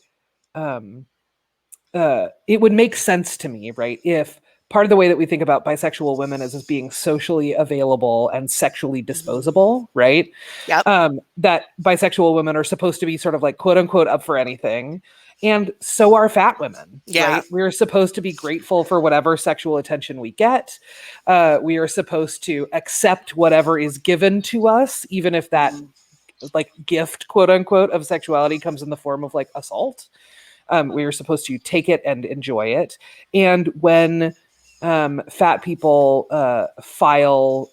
it would make sense to me, right? If part of the way that we think about bisexual women is as being socially available and sexually disposable, right? Yep. That bisexual women are supposed to be sort of like quote unquote up for anything. And so are fat women. Yeah. Right? We're supposed to be grateful for whatever sexual attention we get. We are supposed to accept whatever is given to us, even if that like gift, quote unquote, of sexuality comes in the form of like assault. We are supposed to take it and enjoy it. And when fat people file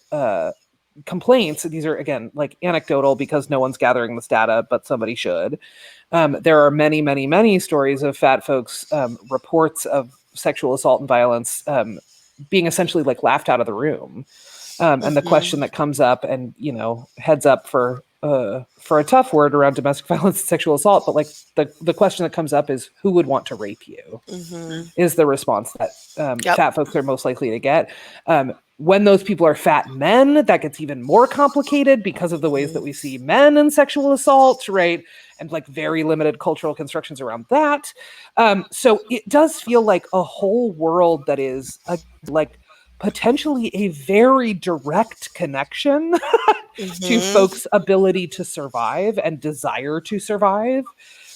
complaints, these are again like anecdotal because no one's gathering this data, but somebody should. There are many, many, many stories of fat folks reports of sexual assault and violence being essentially like laughed out of the room. And the question that comes up, and heads up for a tough word around domestic violence and sexual assault, but like the question that comes up is, who would want to rape you? Is the response that fat folks are most likely to get. When those people are fat men, that gets even more complicated because of the ways that we see men in sexual assault, right? And like very limited cultural constructions around that. So it does feel like a whole world that is like potentially a very direct connection to folks' ability to survive and desire to survive,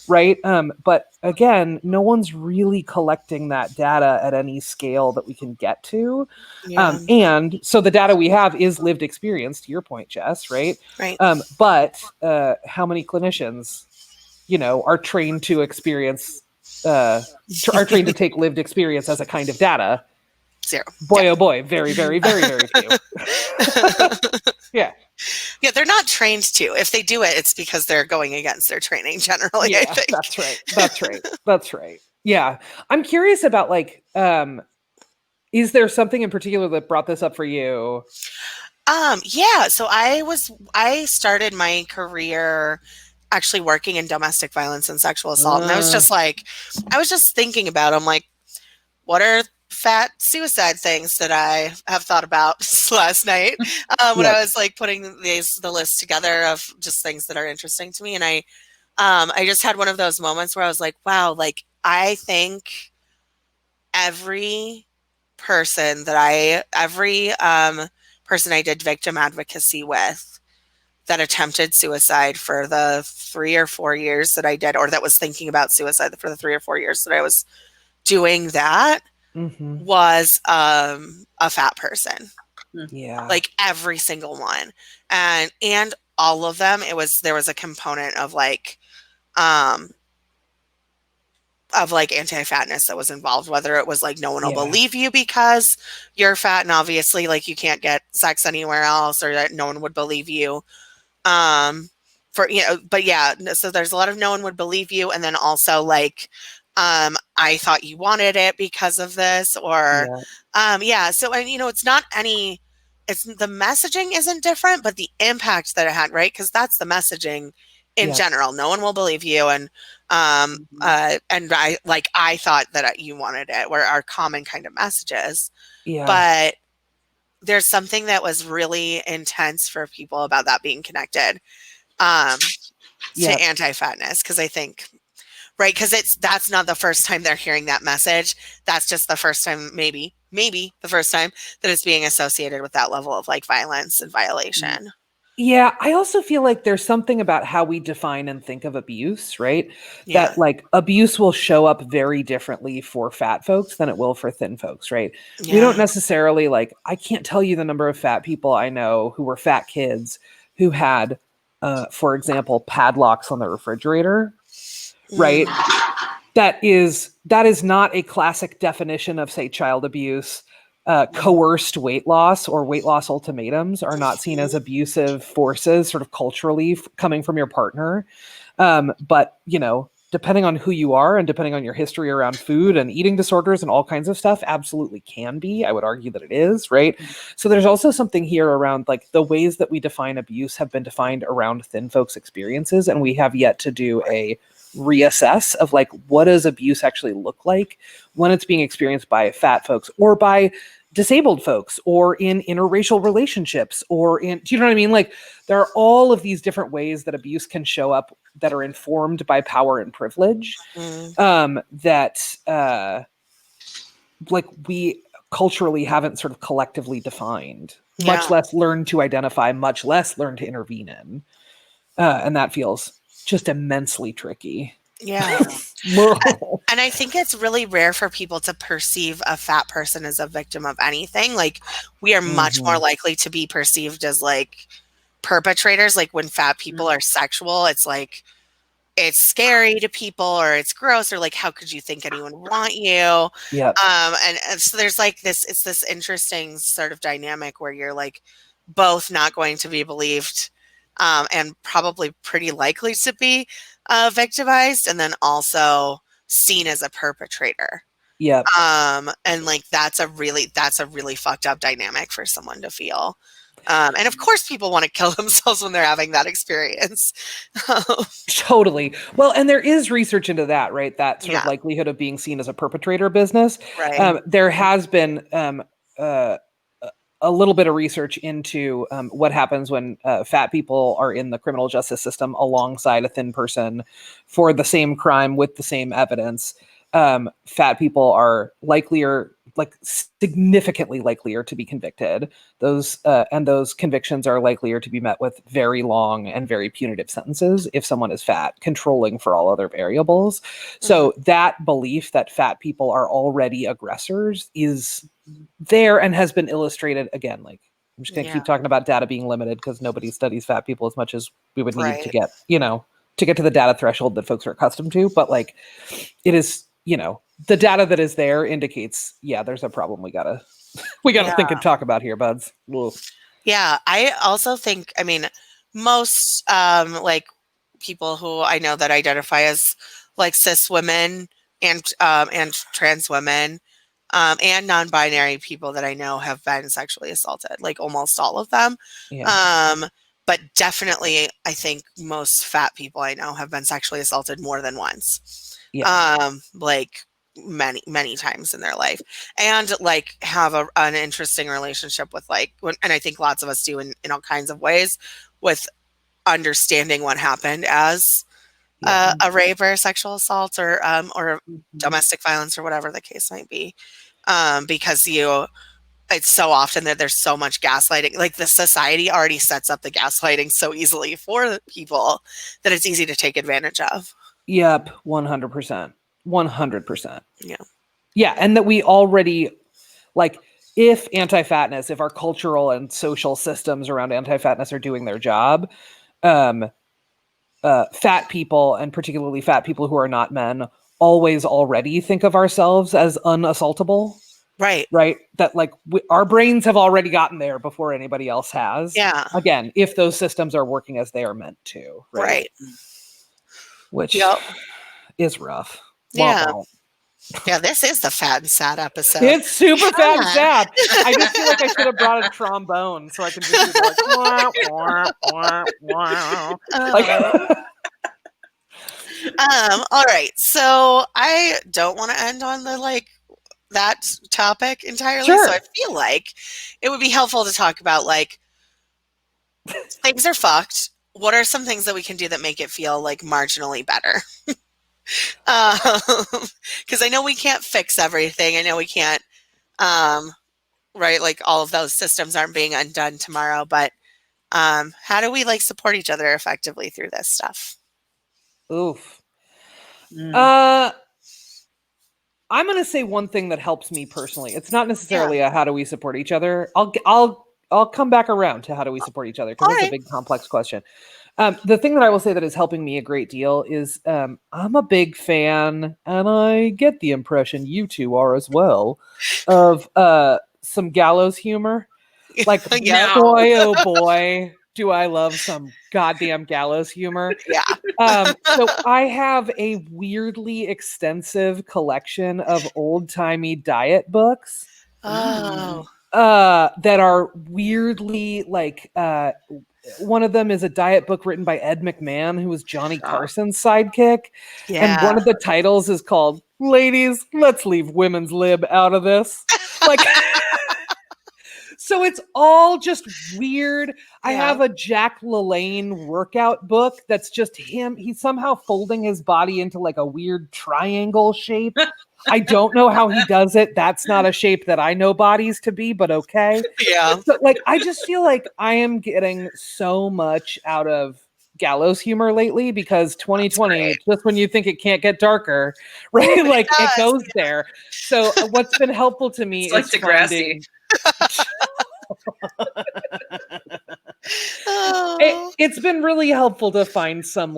right? But again, no one's really collecting that data at any scale that we can get to. And so the data we have is lived experience, to your point, Jess, right? Right. But how many clinicians, are trained to experience, are trained to take lived experience as a kind of data? Zero. Boy, oh boy, very, very, very, very few. Yeah, they're not trained to. If they do it, it's because they're going against their training generally, I think. That's right. Yeah. I'm curious about like, is there something in particular that brought this up for you? So I started my career actually working in domestic violence and sexual assault. And I was just thinking about, I'm like, what are fat suicide things that I have thought about last night when I was like putting the list together of just things that are interesting to me. And I just had one of those moments where I was like, wow, like I think every person I did victim advocacy with that attempted suicide for the 3 or 4 years that I did, or that was thinking about suicide for the 3 or 4 years that I was doing that, was a fat person. Yeah. Like every single one. And all of them, there was a component of like anti-fatness that was involved, whether it was like no one will believe you because you're fat and obviously like you can't get sex anywhere else, or that no one would believe you. But yeah, so there's a lot of no one would believe you, and then also like I thought you wanted it because of this, or so, and it's not any, it's the messaging isn't different, but the impact that it had, right? Because that's the messaging in general. No one will believe you, and I thought that you wanted it, were our common kind of messages. But there's something that was really intense for people about that being connected to anti-fatness, because I think, right, because that's not the first time they're hearing that message. That's just the first time, maybe the first time that it's being associated with that level of like violence and violation. Yeah, I also feel like there's something about how we define and think of abuse, right? That like abuse will show up very differently for fat folks than it will for thin folks, right? We don't necessarily like, I can't tell you the number of fat people I know who were fat kids who had, for example, padlocks on the refrigerator, right? That is not a classic definition of, say, child abuse. Coerced weight loss or weight loss ultimatums are not seen as abusive forces, sort of culturally coming from your partner. But, depending on who you are and depending on your history around food and eating disorders and all kinds of stuff, absolutely can be. I would argue that it is, right? So there's also something here around like the ways that we define abuse have been defined around thin folks' experiences, and we have yet to do a reassess of like, what does abuse actually look like when it's being experienced by fat folks or by disabled folks or in interracial relationships or in, do you know what I mean? Like there are all of these different ways that abuse can show up that are informed by power and privilege, that like we culturally haven't sort of collectively defined, much less learned to identify, much less learned to intervene in. And that feels just immensely tricky. Yeah. And I think it's really rare for people to perceive a fat person as a victim of anything. Like we are much more likely to be perceived as like perpetrators. Like when fat people are sexual, it's like, it's scary to people, or it's gross, or like, how could you think anyone would want you? And so there's like it's this interesting sort of dynamic where you're like both not going to be believed, and probably pretty likely to be victimized, and then also seen as a perpetrator. And like that's a really fucked up dynamic for someone to feel. And of course people want to kill themselves when they're having that experience. Totally. Well, and there is research into that, right? That sort of likelihood of being seen as a perpetrator business. Right. There has been a little bit of research into what happens when fat people are in the criminal justice system alongside a thin person for the same crime with the same evidence. Fat people are likelier, like significantly likelier to be convicted. Those convictions are likelier to be met with very long and very punitive sentences if someone is fat, controlling for all other variables. So that belief that fat people are already aggressors is there and has been illustrated again. Like I'm just gonna keep talking about data being limited because nobody studies fat people as much as we would need to get, to get to the data threshold that folks are accustomed to. But like it is, the data that is there indicates, there's a problem we gotta think and talk about here, buds. Ugh. Yeah, I also think, I mean, most like people who I know that identify as like cis women and trans women, and non-binary people that I know have been sexually assaulted, like almost all of them. But definitely, I think most fat people I know have been sexually assaulted more than once. Like many times in their life, and like have an interesting relationship with like, and I think lots of us do in all kinds of ways, with understanding what happened as a rape or a sexual assault or domestic violence or whatever the case might be, because it's so often that there's so much gaslighting. Like the society already sets up the gaslighting so easily for people that it's easy to take advantage of. Yep, 100%. 100%. Yeah. And that we already, like, if our cultural and social systems around anti-fatness are doing their job, fat people, and particularly fat people who are not men, always already think of ourselves as unassaultable. Right. That like our brains have already gotten there before anybody else has. Yeah. Again, if those systems are working as they are meant to. Right. Which is rough. Yeah. Wah, wah. Yeah, this is the fat and sad episode. It's super fat and sad. I just feel like I should have brought a trombone so I can just do like, wah, wah, wah, wah. All right. So I don't want to end on the that topic entirely. Sure. So I feel like it would be helpful to talk about things are fucked. What are some things that we can do that make it feel marginally better? Because I know we can't fix everything. I know we can't, all of those systems aren't being undone tomorrow. But how do we support each other effectively through this stuff? Oof. I'm going to say one thing that helps me personally. It's not necessarily a how do we support each other. I'll come back around to how do we support each other, because that's a big complex question. The thing that I will say that is helping me a great deal is I'm a big fan, and I get the impression you two are as well, of some gallows humor. Boy, oh boy, do I love some goddamn gallows humor. Yeah. So I have a weirdly extensive collection of old-timey diet books. Oh. That are weirdly one of them is a diet book written by Ed McMahon, who was Johnny Carson's sidekick. Yeah. And one of the titles is called "Ladies, Let's Leave Women's Lib Out of This." So it's all just weird. I have a Jack LaLanne workout book that's just him. He's somehow folding his body into a weird triangle shape. I don't know how he does it. That's not a shape that I know bodies to be, but okay. Yeah. So, I just feel like I am getting so much out of gallows humor lately, because 2020, just when you think it can't get darker, right? It goes there. So what's been helpful to me is Degrassi. It's been really helpful to find some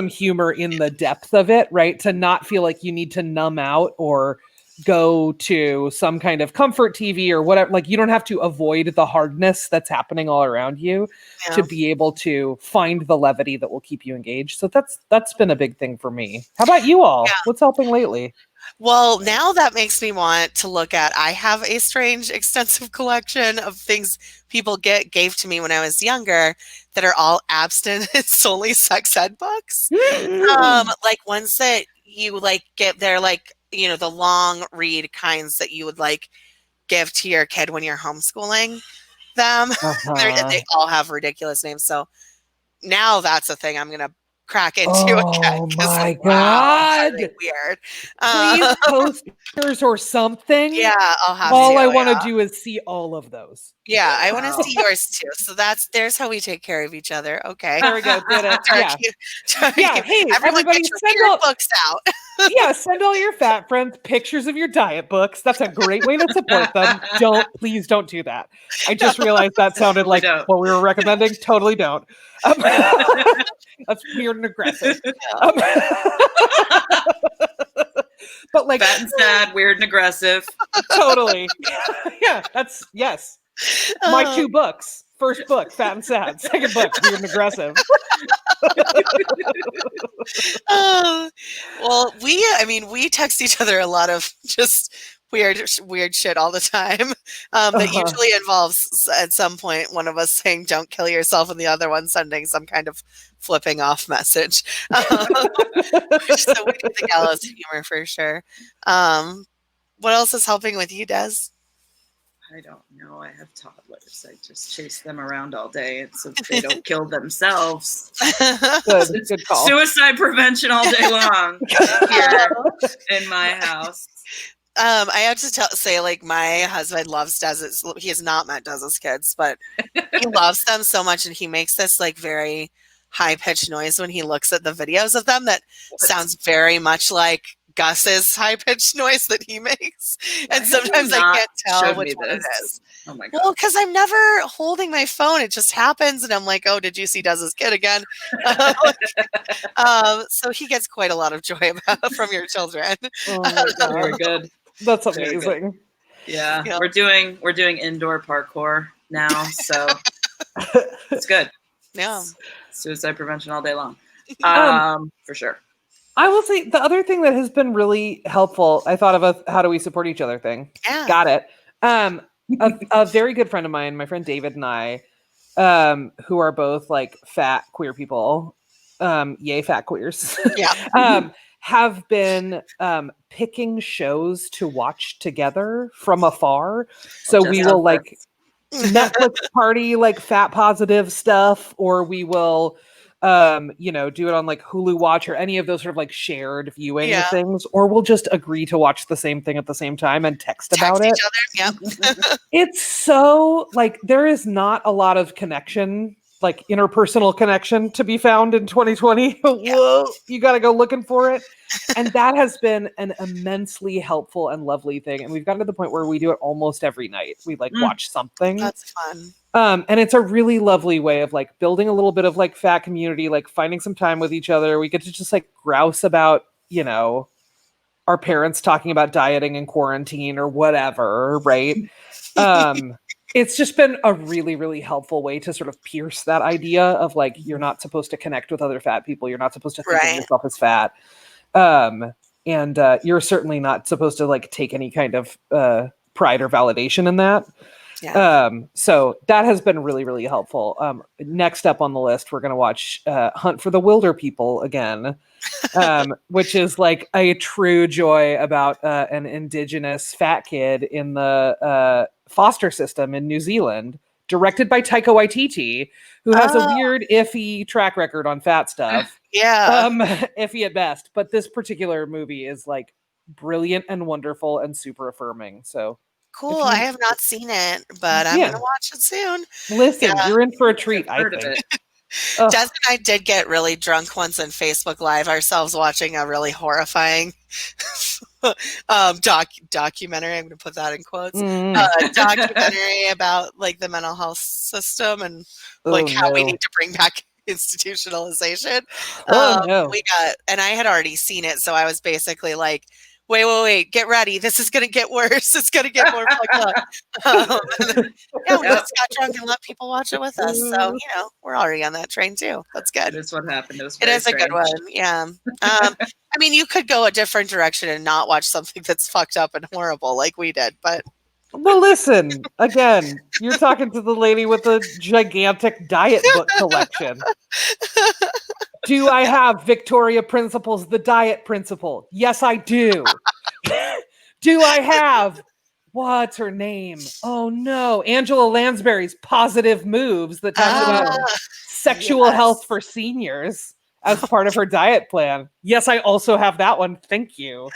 humor in the depth of it, right? To not feel like you need to numb out or go to some kind of comfort TV or whatever. You don't have to avoid the hardness that's happening all around you to be able to find the levity that will keep you engaged. So that's been a big thing for me. How about you all? Yeah. What's helping lately? Well, now that makes me want to look at, I have a strange extensive collection of things people gave to me when I was younger that are all abstinent solely sex ed books. Ones that you get, they're the long read kinds that you would give to your kid when you're homeschooling them. They all have ridiculous names. So now that's a thing I'm going to crack into again. Oh my God. Weird. Please posters or something. Yeah, I'll have all I want to do is see all of those. Yeah, I want to see yours too. So there's how we take care of each other. Okay. There we go. Did it. Yeah. Hey, everyone get your weird books out. Yeah, send all your fat friends pictures of your diet books. That's a great way to support them. Please don't do that. I just realized that sounded like what we were recommending. Totally don't. That's weird and aggressive. But fat and sad, weird and aggressive. Totally. Yeah, that's yes. My 2 books. First book, fat and sad. Second book, weird and aggressive. Well, we text each other a lot of just weird shit all the time. That usually involves at some point one of us saying "Don't kill yourself" and the other one sending some kind of flipping off message. So we do the gallows humor for sure. What else is helping with you, Des? I don't know. I have toddlers. I just chase them around all day, and so they don't kill themselves. Good call. Suicide prevention all day long here in my house. I have to say, my husband loves Des's. He has not met Des's kids, but he loves them so much, and he makes this very high pitched noise when he looks at the videos of them that sounds very much like Gus's high-pitched noise that he makes. And sometimes I can't tell which one it is. Oh my God. Well, because I'm never holding my phone. It just happens. And I'm like, oh, did you see Des's kid again? So he gets quite a lot of joy from your children. Oh my God. Very good. That's Very amazing. good. Yeah. Yep. We're doing indoor parkour now, so it's good. Yeah. Suicide prevention all day long. For sure. I will say the other thing that has been really helpful, I thought of a how do we support each other thing. Yeah. Got it. A very good friend of mine, my friend David and I, who are both like fat queer people, yay fat queers. Yeah. Have been picking shows to watch together from afar. So we will like Netflix party like fat positive stuff, or we will do it on like Hulu Watch or any of those sort of like shared viewing things, or we'll just agree to watch the same thing at the same time and text about it. Each other. Yep. It's so like there is not a lot of connection, like interpersonal connection to be found in 2020. Whoa, you got to go looking for it. And that has been an immensely helpful and lovely thing. And we've gotten to the point where we do it almost every night. We like watch something. That's fun. And it's a really lovely way of like building a little bit of like fat community, like finding some time with each other. We get to just like grouse about, our parents talking about dieting and quarantine or whatever. Right. It's just been a really, really helpful way to sort of pierce that idea of like, you're not supposed to connect with other fat people. You're not supposed to think of yourself as fat. And you're certainly not supposed to like take any kind of pride or validation in that. Yeah. So that has been really, really helpful. Next up on the list, we're going to watch Hunt for the Wilder People again, which is like a true joy about an indigenous fat kid in the foster system in New Zealand, directed by Taika Waititi, who has a weird, iffy track record on fat stuff. Yeah. Iffy at best. But this particular movie is like brilliant and wonderful and super affirming. So cool. I have not seen it, but I'm going to watch it soon. Listen, you're in for a treat, I think. Des and I did get really drunk once on Facebook Live ourselves watching a really horrifying documentary. I'm going to put that in quotes. Documentary about like the mental health system and like how we need to bring back institutionalization. And I had already seen it, so I was basically like, wait, get ready. This is going to get worse. It's going to get more fucked up. We just got drunk and let people watch it with us. So, we're already on that train too. That's good. That's what happened. It is a good one. Yeah. I mean, you could go a different direction and not watch something that's fucked up and horrible like we did, but. Well, listen, again, you're talking to the lady with the gigantic diet book collection. Do I have Victoria Principles, the diet principle? Yes, I do. Do I have, what's her name? Oh, no. Angela Lansbury's Positive Moves that talks about sexual health for seniors as part of her diet plan. Yes, I also have that one. Thank you.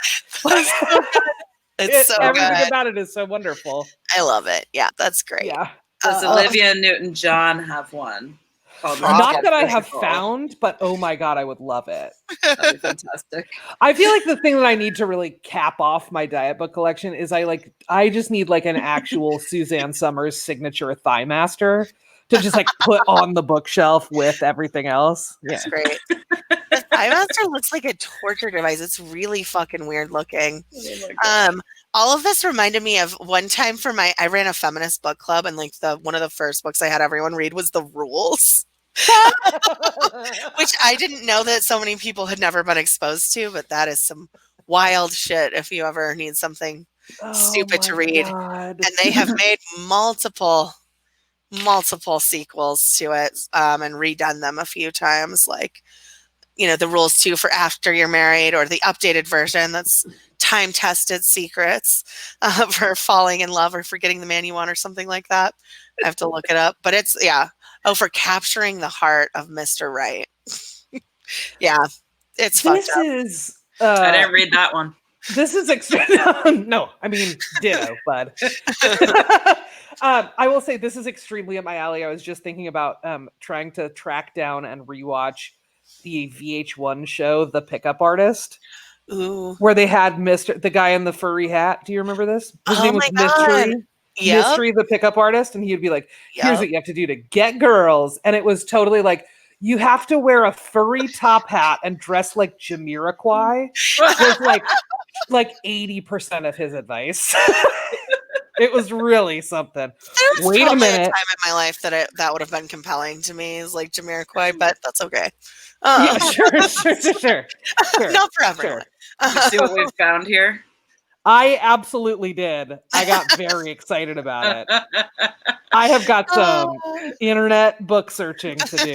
It's so everything good. about it is so wonderful. I love it. Yeah, that's great. Yeah. Does Olivia Newton-John have one? Not that I have found, but oh my God, I would love it. That'd be fantastic. I feel like the thing that I need to really cap off my diet book collection is I just need like an actual Suzanne Summers signature Thigh Master to just like put on the bookshelf with everything else. Yeah. That's great. The Thigh Master looks like a torture device. It's really fucking weird looking. All of this reminded me of one time I ran a feminist book club, and like one of the first books I had everyone read was The Rules. Which I didn't know that so many people had never been exposed to, but that is some wild shit if you ever need something stupid to read. God. And they have made multiple sequels to it and redone them a few times, like The Rules 2 for after you're married, or the updated version that's time-tested secrets for falling in love or for getting the man you want or something like that. I have to look it up, but it's for capturing the heart of Mr. Right. It's fucked up. I didn't read that one. This is no, I mean ditto, bud. I will say this is extremely up my alley. I was just thinking about trying to track down and rewatch the VH1 show, The Pickup Artist. Ooh. where they had the guy in the furry hat. Do you remember this? His name was Mystery. Yep. Mystery, the pickup artist, and he'd be like, "Here's what you have to do to get girls," and it was totally like, you have to wear a furry top hat and dress like Jamiroquai. Was like 80% of his advice. It was really something. There's Wait a probably minute. a time in my life that would have been compelling to me, is like Jamiroquai, but that's okay. Yeah, sure. Not for everyone. You see what we've found here? I absolutely did. I got very excited about it. I have got some internet book searching to do.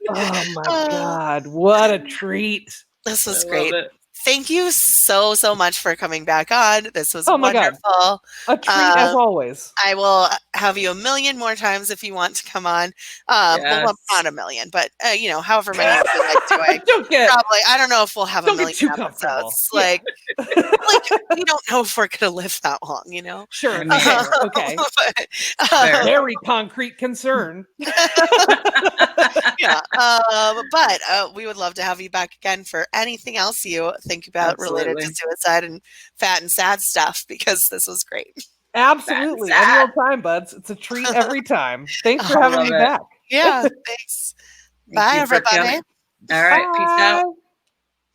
Oh my God. What a treat. This was I great. love it. Thank you so much for coming back on. This was wonderful. God. A treat as always. I will have you a million more times if you want to come on. Well, not a million, but however many you feel like doing. Probably. I don't know if we'll have a million episodes. Like we don't know if we're gonna live that long, Sure. Okay. But, very concrete concern. Yeah. But we would love to have you back again for anything else you think about related to suicide and fat and sad stuff, because this was great. Absolutely. Any old time, buds. It's a treat every time. Thanks for having me back. Yeah, thanks. Bye, everybody. All right. Peace out.